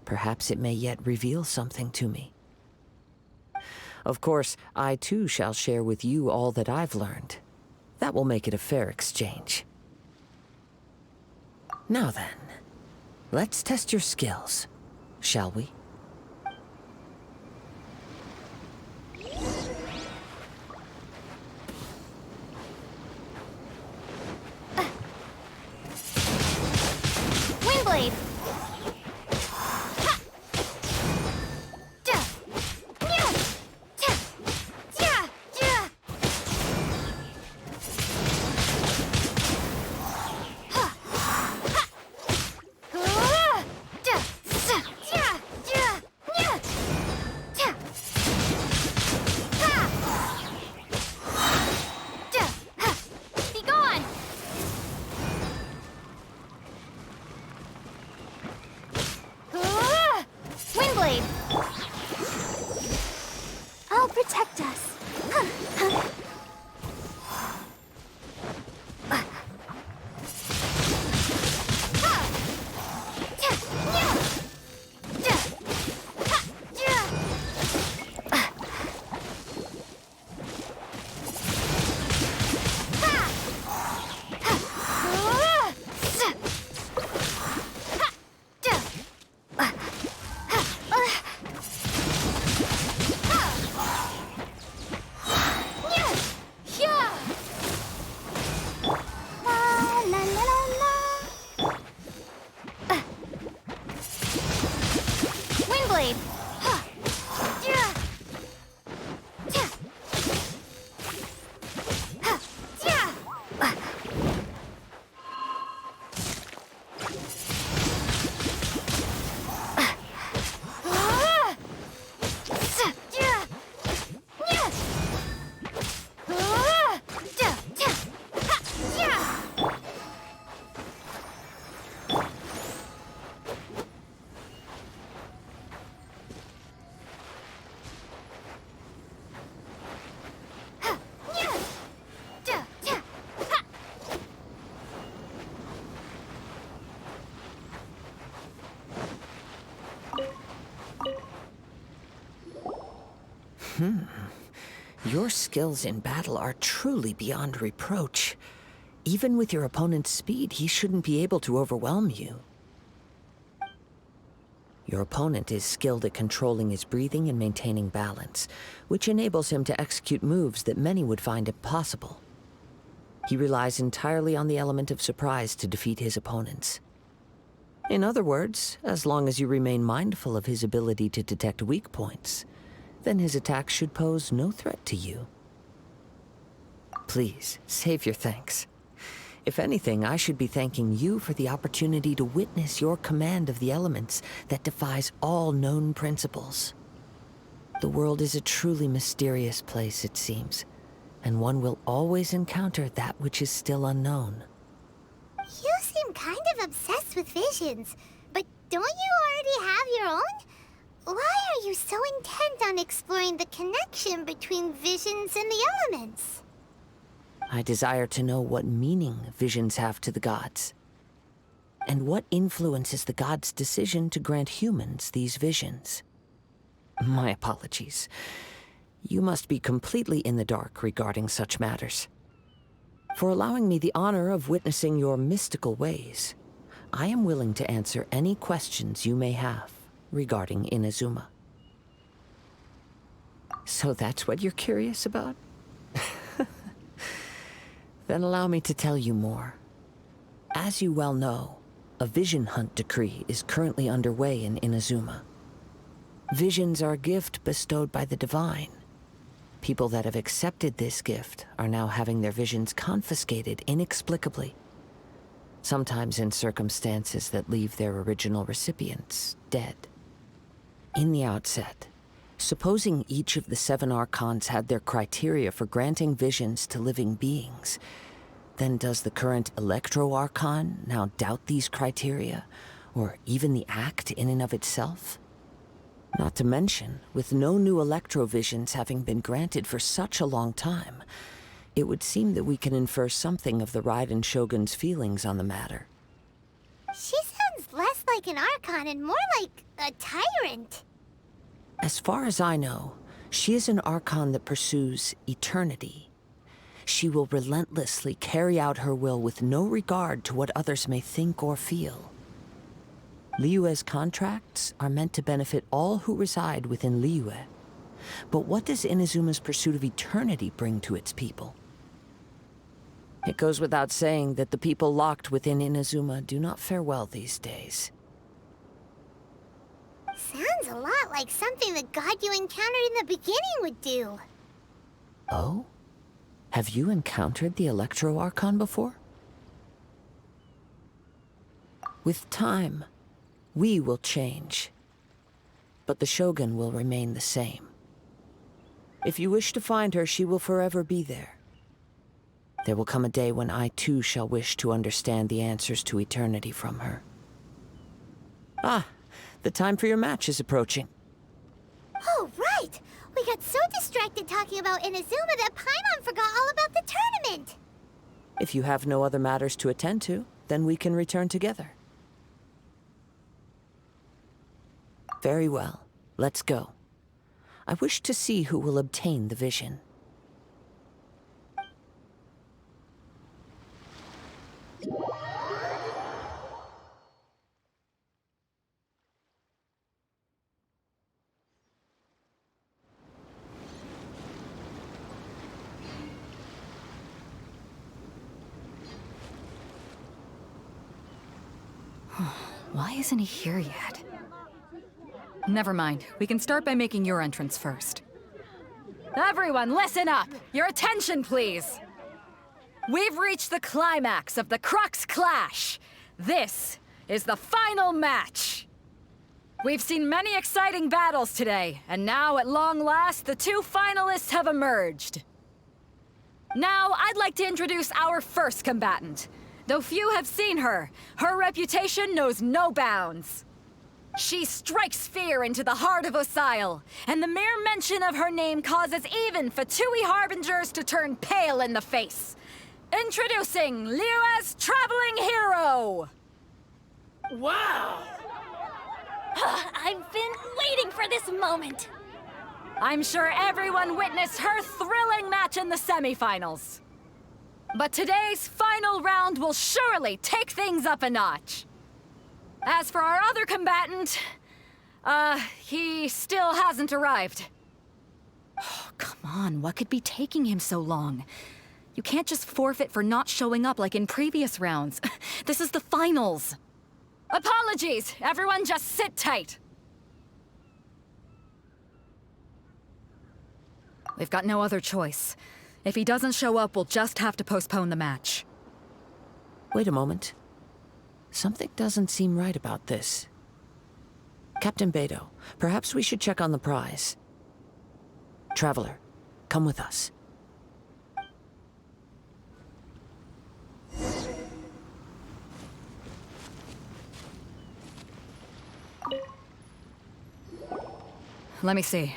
Perhaps it may yet reveal something to me. Of course, I too shall share with you all that I've learned. That will make it a fair exchange. Now then, let's test your skills, shall we? Windblade! Your skills in battle are truly beyond reproach. Even with your opponent's speed, he shouldn't be able to overwhelm you. Your opponent is skilled at controlling his breathing and maintaining balance, which enables him to execute moves that many would find impossible. He relies entirely on the element of surprise to defeat his opponents. In other words, as long as you remain mindful of his ability to detect weak points, then his attacks should pose no threat to you. Please, save your thanks. If anything, I should be thanking you for the opportunity to witness your command of the elements that defies all known principles. The world is a truly mysterious place, it seems, and one will always encounter that which is still unknown. You seem kind of obsessed with visions, but don't you already have your own? Why are you so intent on exploring the connection between visions and the elements? I desire to know what meaning visions have to the gods, and what influences the gods' decision to grant humans these visions. My apologies. You must be completely in the dark regarding such matters. For allowing me the honor of witnessing your mystical ways, I am willing to answer any questions you may have regarding Inazuma. So that's what you're curious about? Then allow me to tell you more. As you well know, a vision hunt decree is currently underway in Inazuma. Visions are a gift bestowed by the divine. People that have accepted this gift are now having their visions confiscated inexplicably, sometimes in circumstances that leave their original recipients dead. In the outset, supposing each of the 7 Archons had their criteria for granting visions to living beings, then does the current Electro-Archon now doubt these criteria, or even the act in and of itself? Not to mention, with no new Electro-visions having been granted for such a long time, it would seem that we can infer something of the Raiden Shogun's feelings on the matter. She sounds less like an Archon and more like a tyrant. As far as I know, she is an Archon that pursues eternity. She will relentlessly carry out her will with no regard to what others may think or feel. Liyue's contracts are meant to benefit all who reside within Liyue. But what does Inazuma's pursuit of eternity bring to its people? It goes without saying that the people locked within Inazuma do not fare well these days. Sounds a lot like something the god you encountered in the beginning would do. Oh? Have you encountered the Electro-Archon before? With time, we will change, but the Shogun will remain the same. If you wish to find her, she will forever be there. There will come a day when I too shall wish to understand the answers to eternity from her. Ah, the time for your match is approaching. Oh, right! We got so distracted talking about Inazuma that Paimon forgot all about the tournament! If you have no other matters to attend to, then we can return together. Very well. Let's go. I wish to see who will obtain the vision. Why isn't he here yet? Never mind. We can start by making your entrance first. Everyone, listen up! Your attention, please! We've reached the climax of the Crux Clash! This is the final match! We've seen many exciting battles today, and now, at long last, the 2 finalists have emerged. Now, I'd like to introduce our first combatant. Though few have seen her, her reputation knows no bounds. She strikes fear into the heart of Osile, and the mere mention of her name causes even Fatui Harbingers to turn pale in the face. Introducing Liyue's traveling hero! Wow! I've been waiting for this moment. I'm sure everyone witnessed her thrilling match in the semifinals. But today's final round will surely take things up a notch. As for our other combatant, he still hasn't arrived. Oh, come on, what could be taking him so long? You can't just forfeit for not showing up like in previous rounds. This is the finals. Apologies, everyone just sit tight. We've got no other choice. If he doesn't show up, we'll just have to postpone the match. Wait a moment. Something doesn't seem right about this. Captain Beto, perhaps we should check on the prize. Traveler, come with us. Let me see.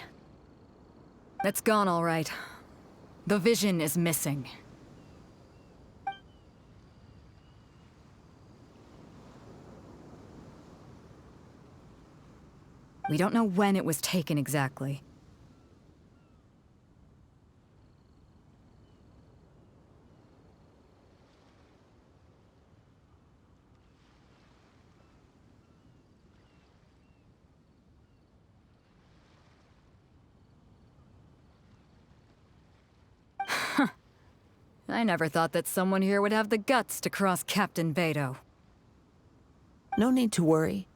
It's gone all right. The vision is missing. We don't know when it was taken exactly. I never thought that someone here would have the guts to cross Captain Beto. No need to worry.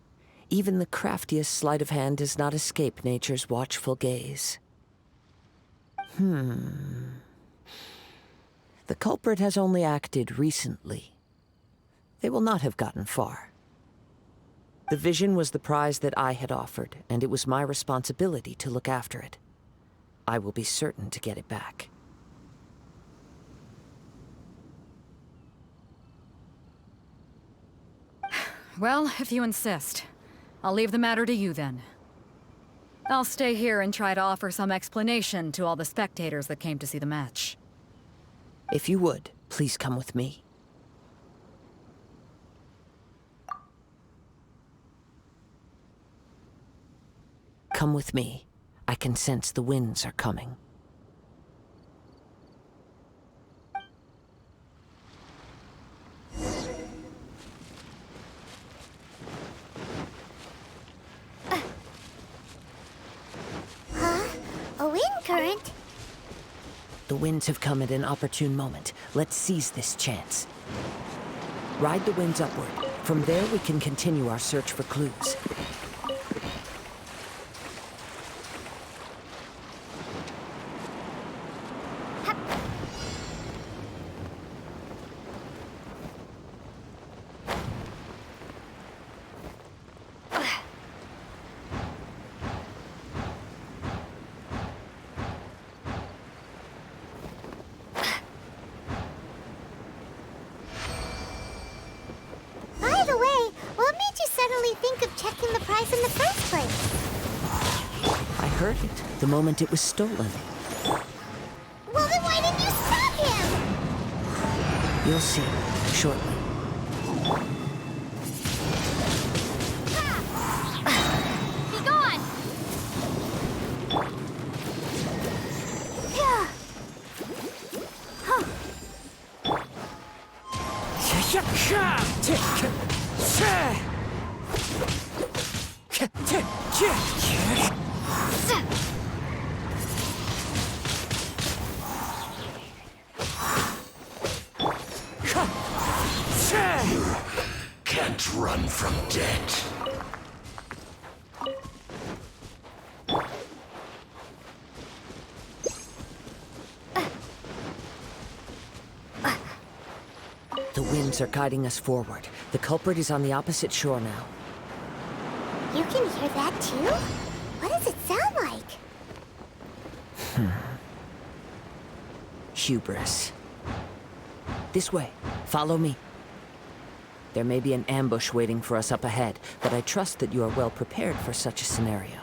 Even the craftiest sleight of hand does not escape nature's watchful gaze. The culprit has only acted recently. They will not have gotten far. The vision was the prize that I had offered, and it was my responsibility to look after it. I will be certain to get it back. Well, if you insist, I'll leave the matter to you then. I'll stay here and try to offer some explanation to all the spectators that came to see the match. If you would, please come with me. Come with me. I can sense the winds are coming. A wind current? The winds have come at an opportune moment. Let's seize this chance. Ride the winds upward. From there, we can continue our search for clues. By the way, what made you suddenly think of checking the prize in the first place? I heard it the moment it was stolen. Well, then why didn't you stop him? You'll see shortly. Be gone! Yeah. Huh. Can't run from death. The winds are guiding us forward. The culprit is on the opposite shore now. You can hear that too? What does it sound like? Hubris. This way. Follow me. There may be an ambush waiting for us up ahead, but I trust that you are well prepared for such a scenario.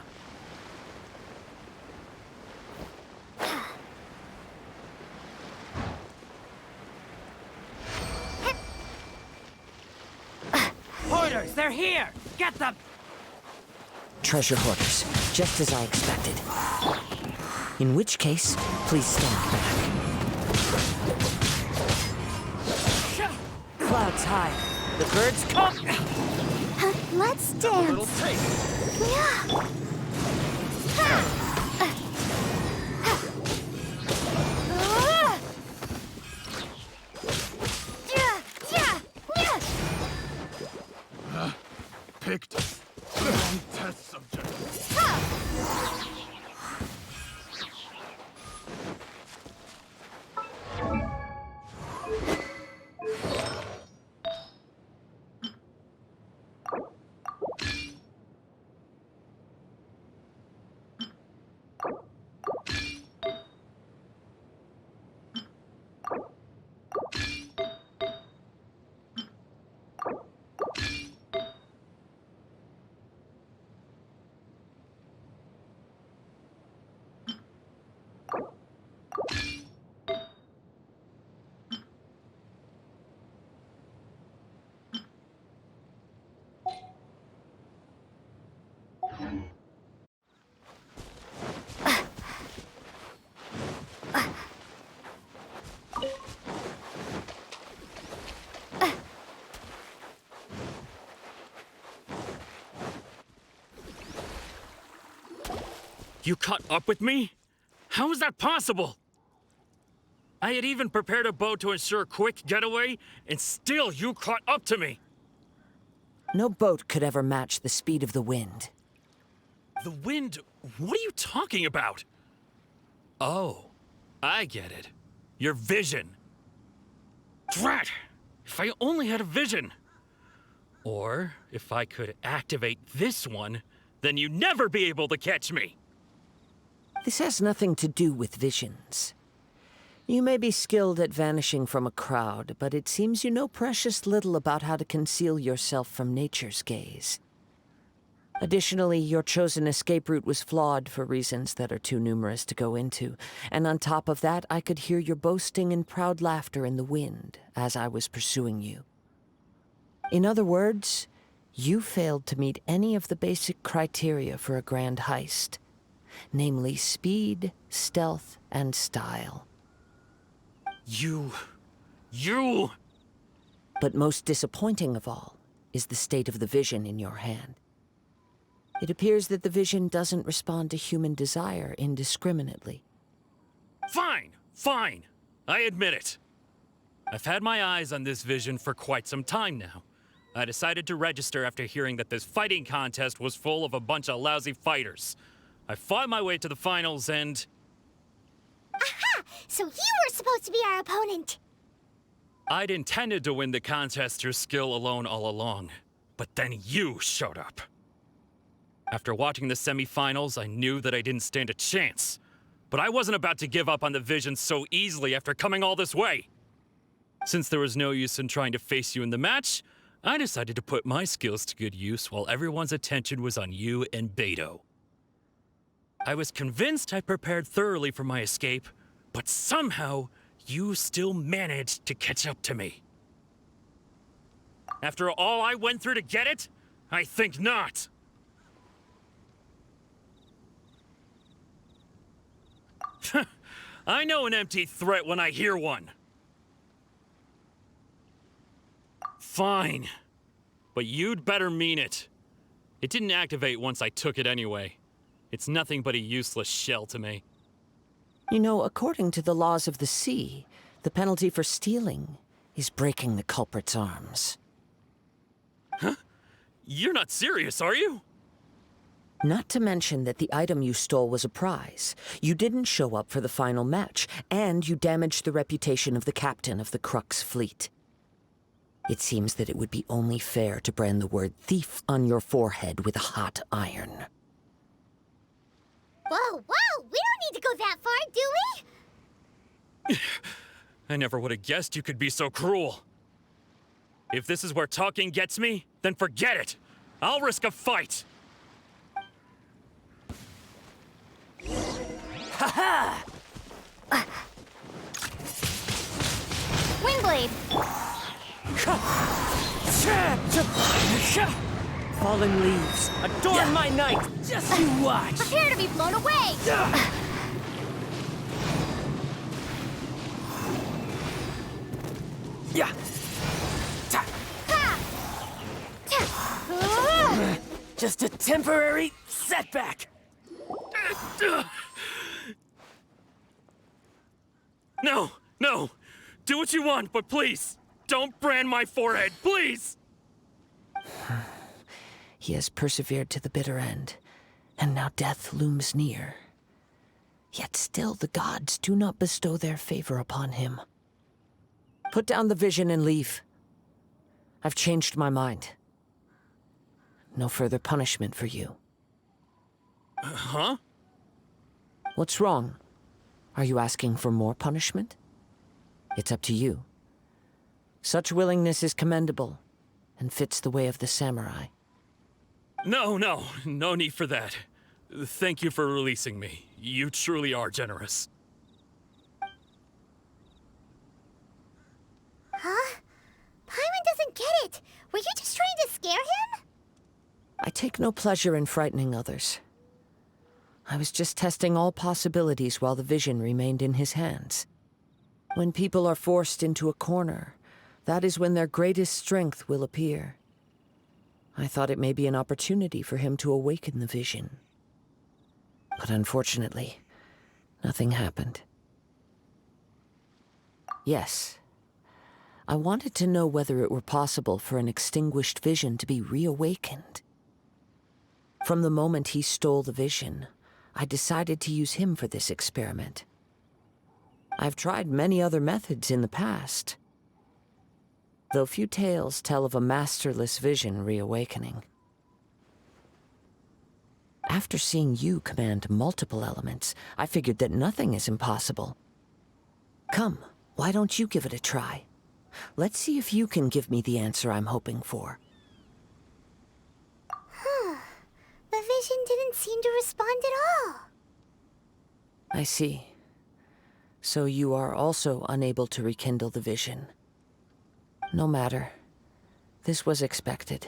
Hoarders, they're here! Get them! Treasure hoarders, just as I expected. In which case, please stand back. Clouds high. The birds come. Let's A dance. little taste. Yeah. Picked the wrong test subject. You caught up with me? How is that possible? I had even prepared a boat to ensure a quick getaway, and still you caught up to me. No boat could ever match the speed of the wind. The wind? What are you talking about? Oh, I get it. Your vision. Drat! If I only had a vision. Or if I could activate this one, then you'd never be able to catch me. This has nothing to do with visions. You may be skilled at vanishing from a crowd, but it seems you know precious little about how to conceal yourself from nature's gaze. Additionally, your chosen escape route was flawed for reasons that are too numerous to go into, and on top of that, I could hear your boasting and proud laughter in the wind as I was pursuing you. In other words, you failed to meet any of the basic criteria for a grand heist, namely speed, stealth, and style. You... But most disappointing of all is the state of the vision in your hand. It appears that the vision doesn't respond to human desire indiscriminately. Fine. I admit it. I've had my eyes on this vision for quite some time now. I decided to register after hearing that this fighting contest was full of a bunch of lousy fighters. I fought my way to the finals and... Aha! So you were supposed to be our opponent. I'd intended to win the contest through skill alone all along, but then you showed up. After watching the semifinals, I knew that I didn't stand a chance. But I wasn't about to give up on the vision so easily after coming all this way. Since there was no use in trying to face you in the match, I decided to put my skills to good use while everyone's attention was on you and Beto. I was convinced I prepared thoroughly for my escape, but somehow you still managed to catch up to me. After all I went through to get it? I think not. I know an empty threat when I hear one. Fine. But you'd better mean it. It didn't activate once I took it anyway. It's nothing but a useless shell to me. You know, according to the laws of the sea, the penalty for stealing is breaking the culprit's arms. Huh? You're not serious, are you? Not to mention that the item you stole was a prize. You didn't show up for the final match, and you damaged the reputation of the captain of the Crux fleet. It seems that it would be only fair to brand the word thief on your forehead with a hot iron. Whoa, we don't need to go that far, do we? I never would have guessed you could be so cruel. If this is where talking gets me, then forget it. I'll risk a fight. Ha-ha! Windblade! Fallen leaves, adorn my night! Just you watch! Prepare to be blown away! Yeah. Ta. Just a temporary setback. No, no! Do what you want, but please, don't brand my forehead, please! He has persevered to the bitter end, and now death looms near. Yet still the gods do not bestow their favor upon him. Put down the vision and leave. I've changed my mind. No further punishment for you. Huh? What's wrong? Are you asking for more punishment? It's up to you. Such willingness is commendable, and fits the way of the samurai. No need for that. Thank you for releasing me. You truly are generous. Huh? Paimon doesn't get it. Were you just trying to scare him? I take no pleasure in frightening others. I was just testing all possibilities while the vision remained in his hands. When people are forced into a corner, that is when their greatest strength will appear. I thought it may be an opportunity for him to awaken the vision. But unfortunately, nothing happened. Yes, I wanted to know whether it were possible for an extinguished vision to be reawakened. From the moment he stole the vision, I decided to use him for this experiment. I've tried many other methods in the past, though few tales tell of a masterless vision reawakening. After seeing you command multiple elements, I figured that nothing is impossible. Come, why don't you give it a try? Let's see if you can give me the answer I'm hoping for. The vision didn't seem to respond at all. I see. So you are also unable to rekindle the vision. No matter. This was expected.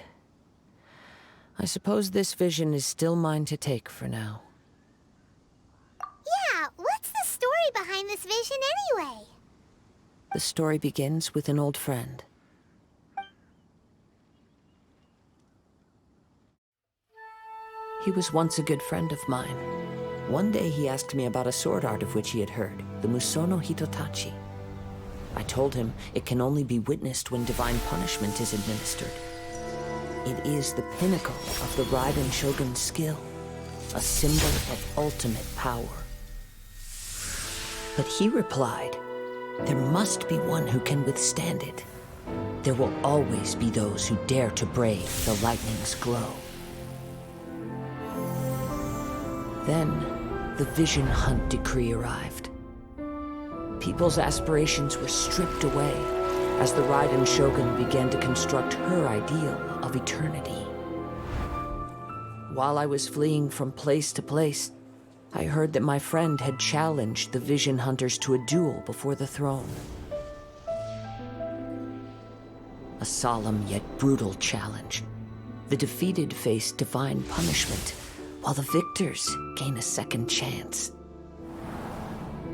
I suppose this vision is still mine to take for now. Yeah, what's the story behind this vision anyway? The story begins with an old friend. He was once a good friend of mine. One day he asked me about a sword art of which he had heard, the Musono Hitotachi. I told him it can only be witnessed when divine punishment is administered. It is the pinnacle of the Raiden Shogun's skill, a symbol of ultimate power. But he replied, there must be one who can withstand it. There will always be those who dare to brave the lightning's glow. Then, the Vision Hunt decree arrived. People's aspirations were stripped away as the Raiden Shogun began to construct her ideal of eternity. While I was fleeing from place to place, I heard that my friend had challenged the Vision Hunters to a duel before the throne. A solemn yet brutal challenge. The defeated face divine punishment, while the victors gain a second chance.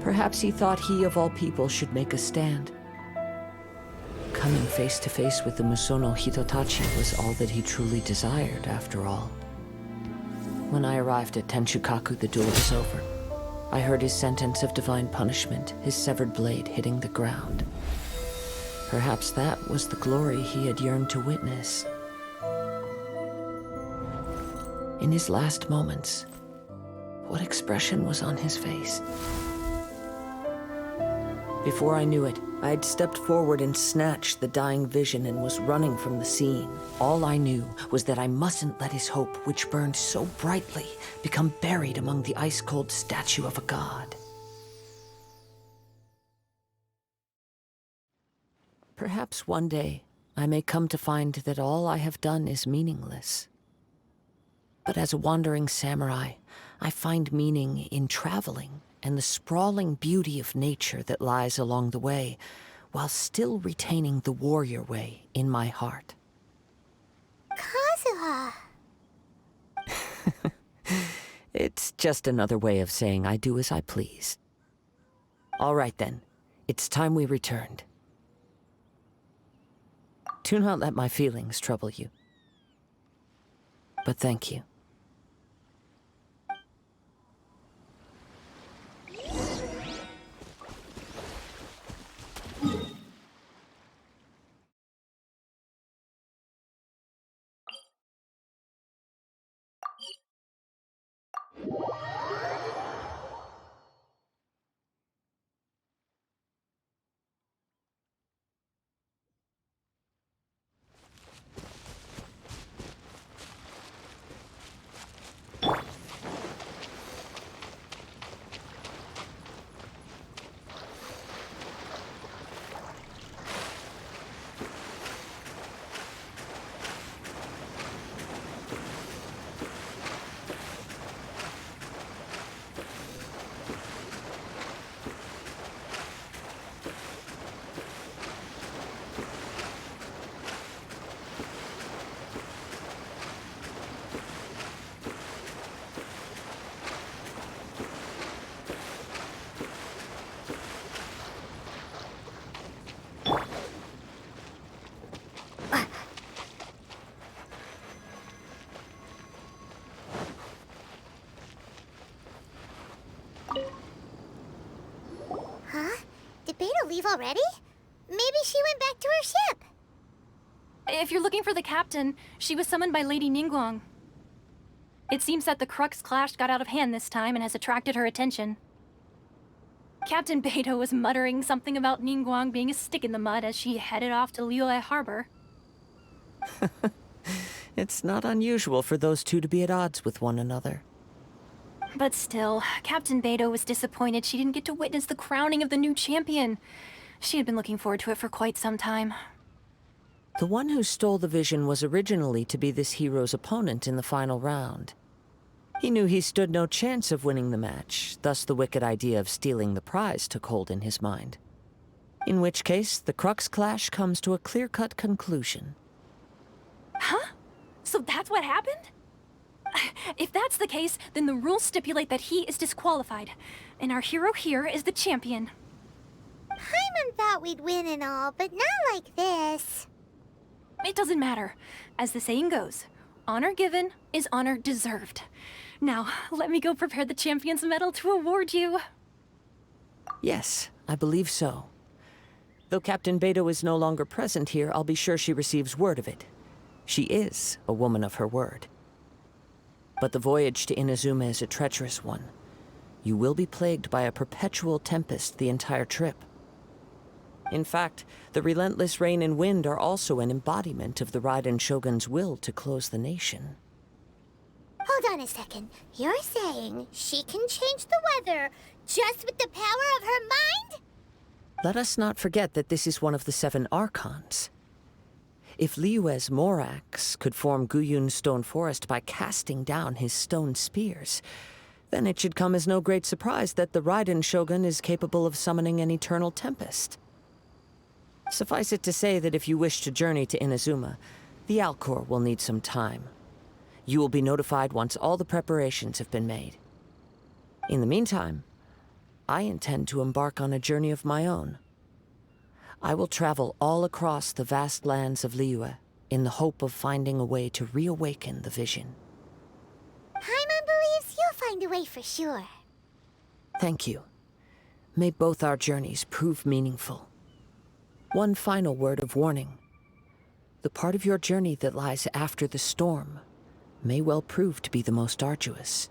Perhaps he thought he of all people should make a stand. Coming face to face with the Musono Hitotachi was all that he truly desired, after all. When I arrived at Tenshukaku, the duel was over. I heard his sentence of divine punishment, his severed blade hitting the ground. Perhaps that was the glory he had yearned to witness. In his last moments, what expression was on his face? Before I knew it, I had stepped forward and snatched the dying vision and was running from the scene. All I knew was that I mustn't let his hope, which burned so brightly, become buried among the ice-cold statue of a god. Perhaps one day, I may come to find that all I have done is meaningless. But as a wandering samurai, I find meaning in traveling and the sprawling beauty of nature that lies along the way, while still retaining the warrior way in my heart. Kazuha! It's just another way of saying I do as I please. All right then, it's time we returned. Do not let my feelings trouble you. But thank you. Huh? Did Beta leave already? Maybe she went back to her ship. If you're looking for the captain, she was summoned by Lady Ningguang. It seems that the Crux clash got out of hand this time and has attracted her attention. Captain Beidou was muttering something about Ningguang being a stick in the mud as she headed off to Liyue Harbor. It's not unusual for those two to be at odds with one another. But still, Captain Beidou was disappointed she didn't get to witness the crowning of the new champion. She had been looking forward to it for quite some time. The one who stole the vision was originally to be this hero's opponent in the final round. He knew he stood no chance of winning the match, thus the wicked idea of stealing the prize took hold in his mind. In which case, the Crux clash comes to a clear-cut conclusion. Huh? So that's what happened? If that's the case, then the rules stipulate that he is disqualified, and our hero here is the champion. Paimon thought we'd win and all, but not like this. It doesn't matter. As the saying goes, honor given is honor deserved. Now, let me go prepare the champion's medal to award you. Yes, I believe so. Though Captain Beidou is no longer present here, I'll be sure she receives word of it. She is a woman of her word. But the voyage to Inazuma is a treacherous one. You will be plagued by a perpetual tempest the entire trip. In fact, the relentless rain and wind are also an embodiment of the Raiden Shogun's will to close the nation. Hold on a second. You're saying she can change the weather just with the power of her mind? Let us not forget that this is one of the 7 Archons. If Liyue's Morax could form Guyun's stone forest by casting down his stone spears, then it should come as no great surprise that the Raiden Shogun is capable of summoning an eternal tempest. Suffice it to say that if you wish to journey to Inazuma, the Alcor will need some time. You will be notified once all the preparations have been made. In the meantime, I intend to embark on a journey of my own. I will travel all across the vast lands of Liyue in the hope of finding a way to reawaken the vision. Paimon believes you'll find a way for sure. Thank you. May both our journeys prove meaningful. One final word of warning. The part of your journey that lies after the storm may well prove to be the most arduous.